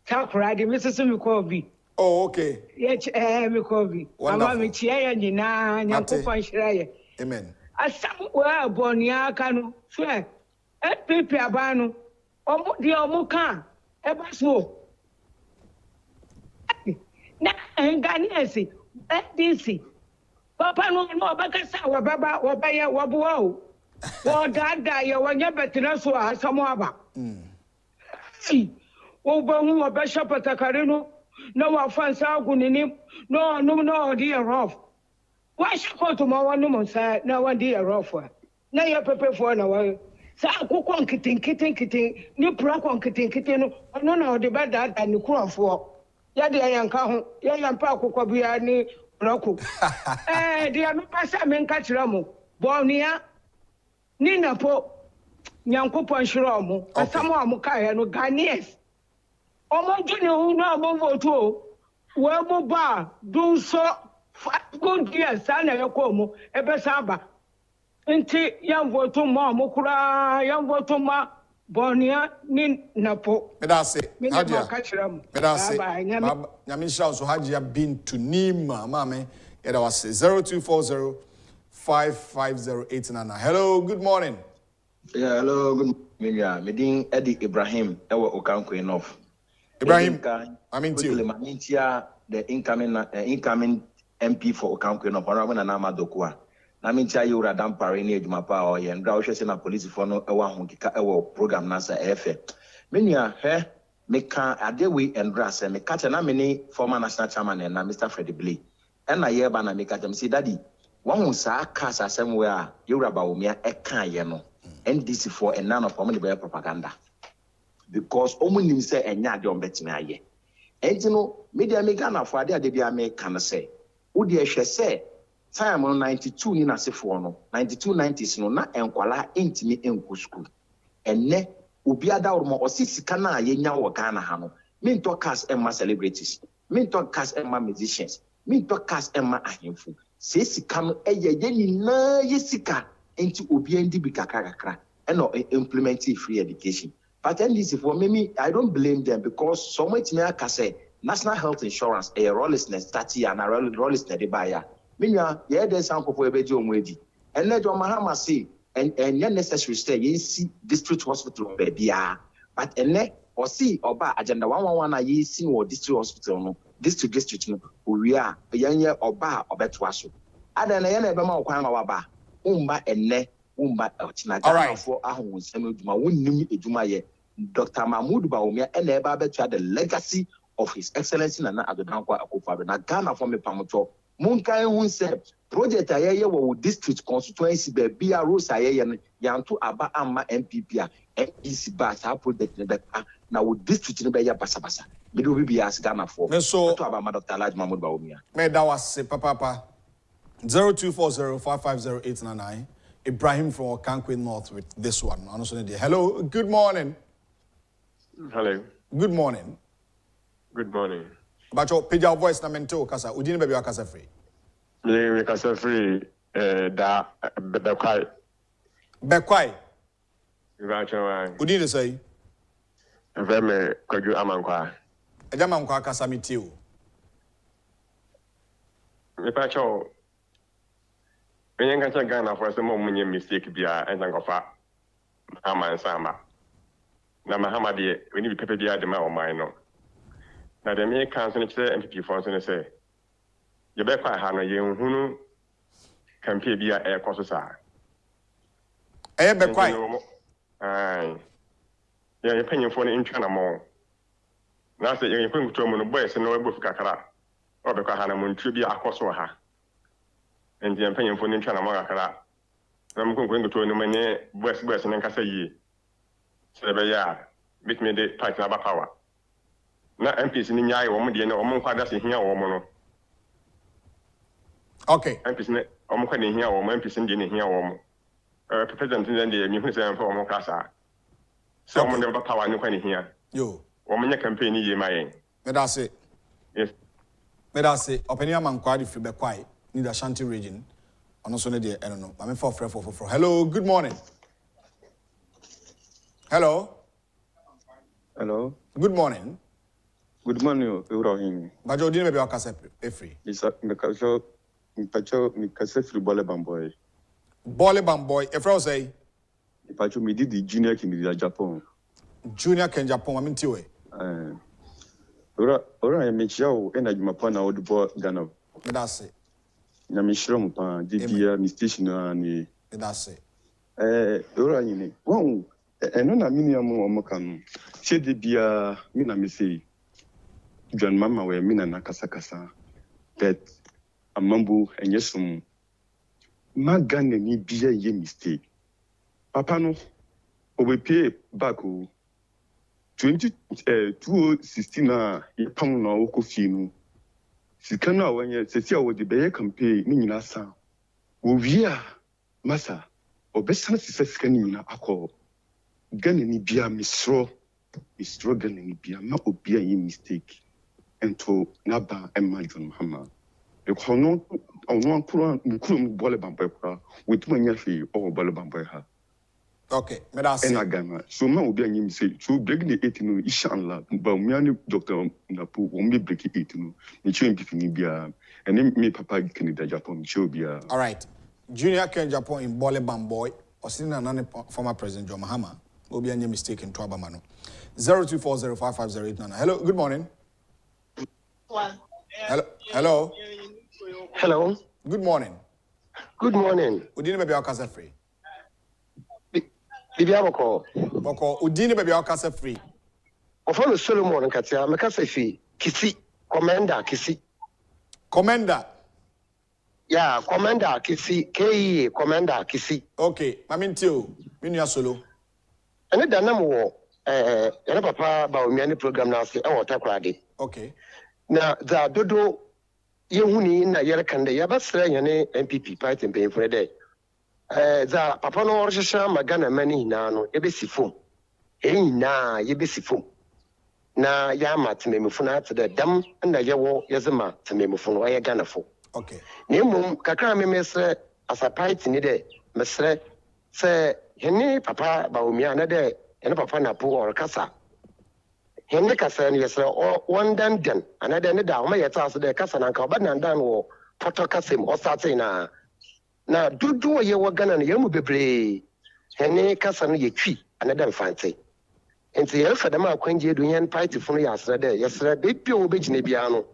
Takra, the Mrs. Mikobi. Oh, okay. Yes, Mikobi. Mama Michia and Yina, Yakupan Shire. Amen. As somewhere Bonia Cano, swear. At Pipi Abano, the Omuka. Ebaso. Na Ghanaians, DC. Papa no bakasa wa baba wa baya wa buo. Wa dada ya wanya betina so asamoaba. Wo ba hu wa besha patakare no na wa fansa agunini no di rough. Wa shako ma wa no monsa na wa di rough. Na ya pepe fo na wa sa akukọ nketen ni pura kọ nketen no ono na ode ba da ni kurafo ya de yanka ho ya yampa akukọ bia ni brako de no pasa me nka kire mo bonia ni napo nyankopon hwere mo asamo amuka he no Ghanaians omo juni hu na mo voto we mo ba do so good years na yakọ mo ebe saba Inti yang voto ma mukura yang voto ma bonia ni napo. Medase. Hajia. Medase. Nyamisha so Hajia been to Nima mame. Yeda was 0240550899. Hello, good morning. Yeah, hello, good morning. Medin Eddie Ibrahim ewa Okanko enough. Ibrahim, I mean to you. The incoming MP for Okanko enough. Honorable Nana Dokwa. Na mincha yura dampare ni eduma pa o ye ndra o hwese na police for no ewa honkika ewa program na sa efe menua he meka adewe ndra se meka che na meni former national chairman na Mr. Freddie Blay na ye ba na meka che msi daddy won sa aka asem we a yura ba omia eka ye no NDC for and none of them be propaganda because omunim se enya ade on betina aye enti no media mega na fo ade bia me kan se wo de hwe se time on 92 ni na sefo no 92-90s no na enkwala intimi enku school enne obi ada ormo osisika na yenya wo Ghana ha no me to cast emma celebrities me to cast emma musicians me to cast emma ahemfu se sika no eye ni na yesika enti obi andi bi kakra eno implement free education but NDC for me I don't blame them because so much me aka say national health insurance a lawlessness 30 and a lawlessness de buyer Minya, yeah, there's some people who are and let your Mahama say, and yet necessary stay, you see district hospital, baby, but and let or see or ba agenda 111, ye see or district hospital, no, district, no, we are a young year or bar or betwasso. I don't know, Bama or ba, umba and ne, umba, all right, for Ahun, Samuel, wouldn't Jumaye, Dr. Mahmoud Baumia, and never better the legacy of His Excellency Nana Adodankwa Akufo-Addo. Na Ghana from a pamoto. Munkai hun se project ayeye wo district constituency be bia rules ayeye yanto aba amma MPP a NDC ba sa project ne be na wo district ne be ya basabasa me do bi as Ghana for so to aba ma Dr. Alhaji Mahmoud Baumia me da was papa 0240550899 Ibrahim from Okanko North with this one. Hello, good morning. Hello. Good morning. Good morning. But your page your voice na mento kasa. Udini baby akasa free. Me kasa free da bekwai. Bekwai. Ibacho Udini say. Veme kwaju amankwa. Agyapong akasa mitio. Ibacho When you can Ghana for some money mistake bia and Zangofa Mahama and Sama. Na Mahama de we need to pay the ma mine no. Na the me council MPP funds and say you be quite hano ye hunu can pay bia air cost sa. Eh be quite. Aye. Yeah, you pay for the intern among. Na say you pay to mo no boys no ebo kakara. O be kwa hana mo ntri bia akoso ha. And the opinion for Ninchana Magakara. I'm going to turn many West and Cassa ye. Sebaya, bit me the pipe of power. Not MPs in Yai woman, the Omo Fathers in here woman. Okay. MPs Omo in here, or MPs in here woman. President in the Museum for Mokasa. Someone never power no penny here. Yo. Woman campaign ye my. That's it. Yes. That's it. Opinion man quite free be quiet. Need Ashanti region. And also need the I don't know. I'm in for. Hello, good morning. Hello. Hello. Good morning. Good morning, Ibrahim. Bajo didn't maybe akasa free. Isa mekacho mikase free bole bamboy. Bole bamboy. If I say Ipacho mi di junior Kencity Agyapong. Junior Agyapong, I mean tiwe. Ora mechiao ena Agyapong na odbo Ghana. That's it. Na mishrom pa dibia mi station ani. That's it. Ora yini. Won eno na minimum omoka no. She dibia mi na me say John Mama we mi na kasa. But amambu enyesum. Magane ni bia ye mistake. Papa no obepe back 2016 na yepam na okofi no. Sika na wanye sesi awo de beye campaign ni nyina sa. Ovia masa obesa sika ni nyina akọ. Gane ni bia misro gane ni bia ma obia ye mistake. Ento naba Emma John Mahama. Ekono ono akura nkurum bole bamboy kwa. Wetu anya fi o bole bamboy ha. Okay, me da say. Ena Ghana. So ma obi anyi mi say so break the 8 no inshallah. Ba mi ani Dr. Napo won be break 8 no. Me chen pifini bia. And me papa Kencity Agyapong show bia. All right. Junior Agyapong in Bole Bamboy or sitting an former president John Mahama. Obi anyi mistake in Twabamano. 0240550899. Hello, good morning. Hello. Hello. Good morning. Good morning. Udini baby akasa free. Bibiaboko. Boko Udini baby akasa free. Ofo Solomon Katia Makasa fi Kisi Commander Kisi. Commander. Yeah, Commander Kisi KE Commander Kisi. Okay, mamintio minia solo. Ene danam wo ene papa ba omiani program na ase e wotakrade. Okay. Na za dodo yehuni na yere kande yabasra yene MPP party mpem frede. Za papa no orhwehwa magana mani na no yebesi fom. Na yebesi fom. Na yama tememufo na atde dam na yewo yezema tememufo no ye ganafo. Okay. Nemu kakra me mesre asapite ni de mesre se hene papa ba omia na de hene papa na po or kasa. Hene kasa ni yesre o wondandan anade ne da o ma yeta so de kasa na nka oba nandan wo poto kasem o sate na dudu ye wo gana na yemu bebre hene kasa no ye twi anade mfante. Enti ye fa dem akwanje dunyan party funu ya asre de yesre bebi o begine bia no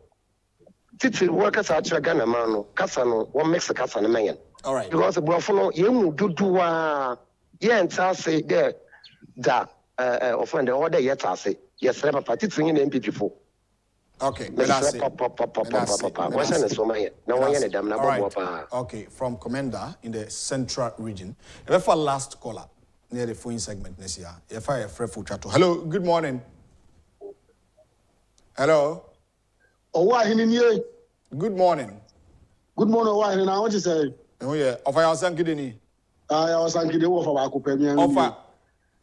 titi wo kasa atra Ghana man no kasa no wo mix kasa no men. All right. Because buafo no yemu duduwa ye ntase de da offend the order yet ase yesre papa titi nyi na MPP fo. Okay, that's it. Okay, from Commander in the Central Region. If our last caller near the phone segment next year, if I have full chat. Hello, good morning. Hello. Good morning. Good morning. Why? I want to say. Oh yeah. Offer your sankidini. I was sankidini. Offer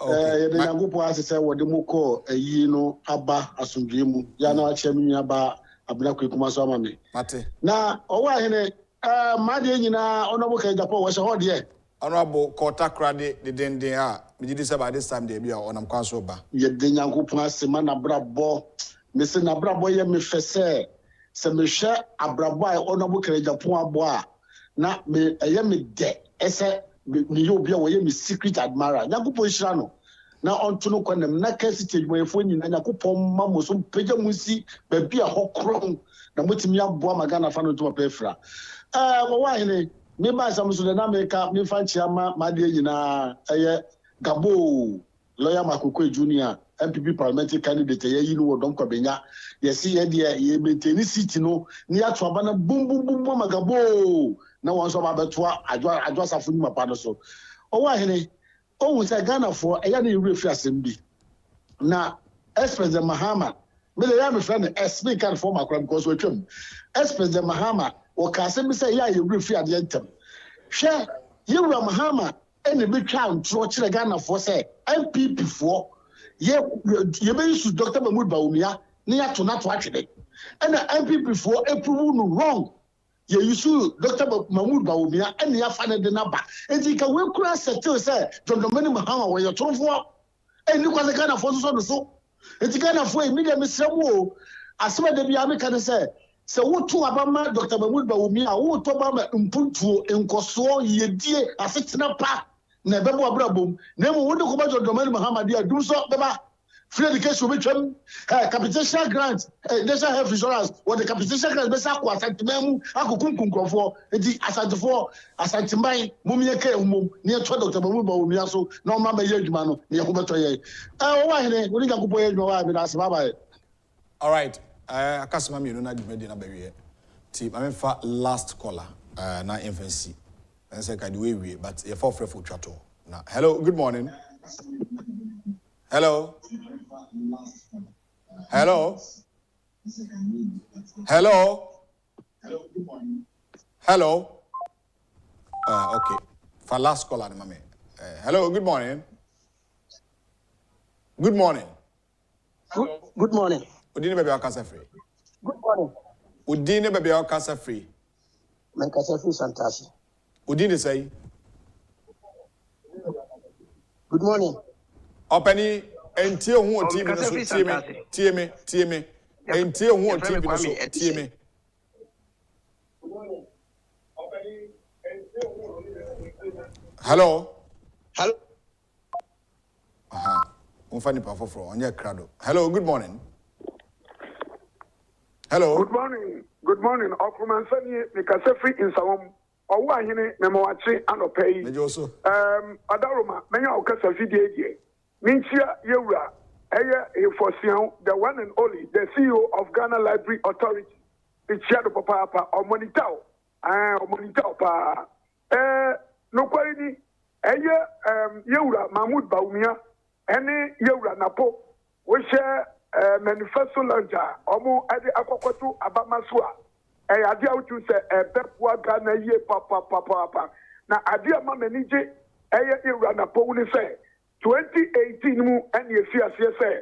Okay. The Yangupo as I what the Moko, a yino, Abba, Asundrimu, Yana Chemini Abba, Abnaku Kumaswami. Mate. Now, Owa, Madina, Honorable Agyapong was a hot year. Honorable Kota Krade, the Dendea, we did this by this time they be on Kansoba. Yet the Yangupo Simana Brabo, Mr. Nabraboya Mifese, Semisha Abrabai, Honorable Agyapong Bois. Na me ayemi de ese me yo bia wo yemi secret admirer Yakupon Shirano na onto no kwanem na Kencity Media nyina Yakupon mamo so pagya musi ba bia hokron na motimi aboa magana fa no to pefra wo wa hene me ba sam so na America me fa chiama ma de nyina eye Gabo lawyer Makoko Junior MPP parliamentary candidate ye yi no wo don kwabenya ye si ye de ye maintain seat no ni ato abana bum magabo na wọn sọ ma bẹtoa adwo asafo ni mapa no so ọwọ ahene ohun sẹ Ghana for ẹyà ni ewúrẹ fi asẹm bi na ex-president Mahama mele ya me friend speak kan for makram because we twam ex-president Mahama o ka asẹm sẹ ya ewúrẹ fi ade ntem hwẹ yewura Mahama ene bi twa ntro kyerɛ Ghana for sɛ MPP for ye be use Dr. Mahmoud Bawumia ne ya to na to atwede ena MPP for approve no wrong. Ye yusu Dr. Mahmoud Bawumia and ya fane de naba. And he can we kura settle say John Dominic Mahama when you're true for and you can kind of force on the so. And he kind of way media Mr. As soon as the Biami can say, so what to Abama Dr. Mahmoud Bawumia, who to Obama Mpuntu in Koso ye dear a fitina pa never brabum. Never would go back to Dominic Mahama dear do so baba. Free education which capitation grant national health insurance or the capitation grant besa ko asantemam akukunkunko for enti asantefo asantemban mumiyeke umum ne to Dr. Mahmoud Bawumia so na o ma ma ye adwuma no ne ko beto ye o wa hene woni ga kupo ye adwuma wa me na asema ba. All right, akasema mi no na adwuma di na bawie ti ma me fa last caller na infancy and say ka the way but e for frefo twato na. Hello, good morning. Hello. Hello. Hello. Hello. Okay. For last caller, mama. Hello. Good morning. Good morning. Good morning. Udine baby our cancer free. Good morning. Udine baby our cancer free. My cancer free Santasi. Udine say. Good morning. Openi entie hu o TV no so tie me entie hu o TV no so tie me. Hello. Hello. Aha. Unfani pa foforo onye krado. Hello, good morning. Hello. Good morning. Good morning. Okumansani Mikasefi in Sawam. Owo ahine memowachi anopai. Mejoso. Adaroma menya okasa video die. Minchia Yewura, Efosian, the one and only, the CEO of Ghana Library Authority, the chair of Papa, or Monitao, Pa. No quality, Yewura, Mahmoud Bawumia, any Yewura Napo, we share Manifesto Launcher, Omo Adi Akokotu, Abamasua, Adia to say, Pepua Ghana ye Papa. Now, Adia Mamanije, Yewura Napo, will say, 2018 mu and ye see as ye say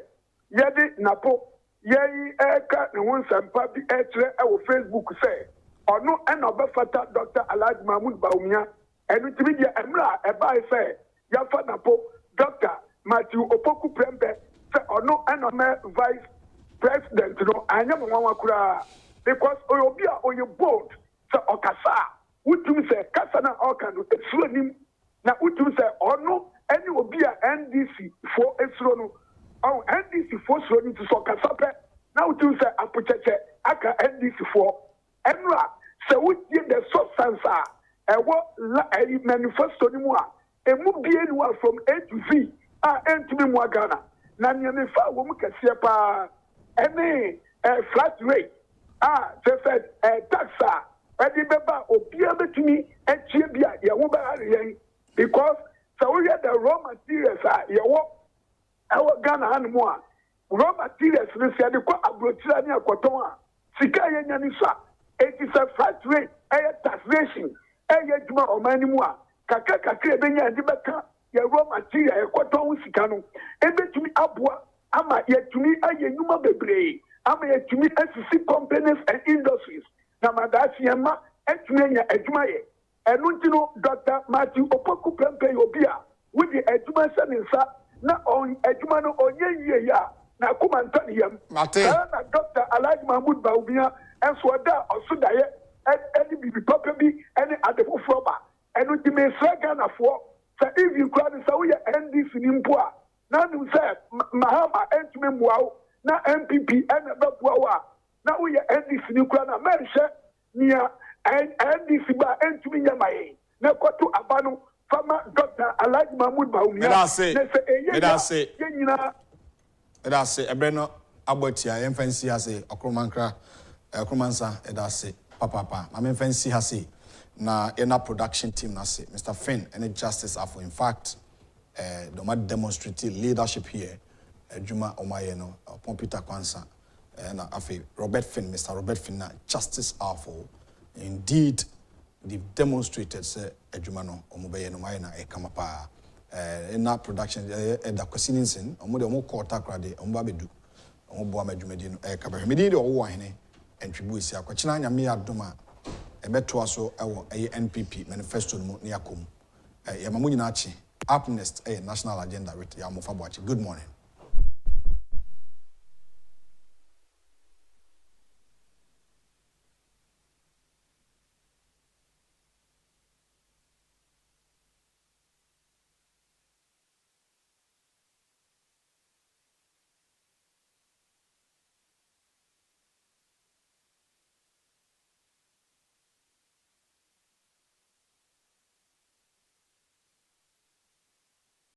yedi napo ye eka ne won sampa bi etre e Facebook say ono en obefata Dr. Alhaji Mahmoud Bawumia enu tibi dia emra e bai say ya fa napo Dr. Matthew Opoku Prembe say ono en o me vice president no anya mo nwa kura because oyobi a oye bold say okasa utum say kasa na okanu esuanim na utum say ono any obi a NDC for esrono or NDC for srono to so kasape now to say apocheche aka NDC for enra say we the substance a manifesto ni mu a emu bie ni wa from A to Z a entumi mu Ghana na nyame fa wo mu kase pa any flat rate they said tax edi beba obi a betumi etie bia ye wo ba re because so we had the raw materials our Ghana and more raw materials we say the kwa abrochira ni akoton a sika ye nyani sa it is a flat rate taxation djuma o mani mu a kakra benya ndi beka your raw material ekoton sika no ebetumi aboa ama yetumi aye nyuma bebre ama yetumi asisi companies and industries na madasi yema etumi nya adwuma ye enu ntino Dr. Matthew Opoku Pempe obia with the adwuma sensa na on adwuma no onye yie ya na kuma ntani yam na Dr. Alhaji Mahmoud Baumia enso da osoda ye any bibi papa bi any adefo froba enu ti me sraga na fo sa if you crowd sa we NDC nimpo a na nu say Mahama entime muawo na MPP ena beboa wa na we NDC ni kura na menhye nia NDC ba entime nyamaye na koto abano fama Dr. Alhaji Mahmoud Baumia na say yenyina edase ebreno abotia yemfansi ase okromankra okromansa edase papa ma memfansi hase na ena production team na say Mr. Finn and Justice Afo. In fact the man demonstrated leadership here Juma Omaye no Peter Kwansa na afi Mr. Robert Finn na Justice Afo. Indeed they've demonstrated say Juma no omobeye no maye na ekamapa ena production da kwasininsin omo de omo quarter crade omo ba bedu omo bo amadwumadi no ekaba medi de owo ahene entwibu esi akwachina nyame adoma ebeto aso ewo NPP manifesto no ne yakom yamamu nyina achi up next national agenda with ya mofa boachi. Good morning.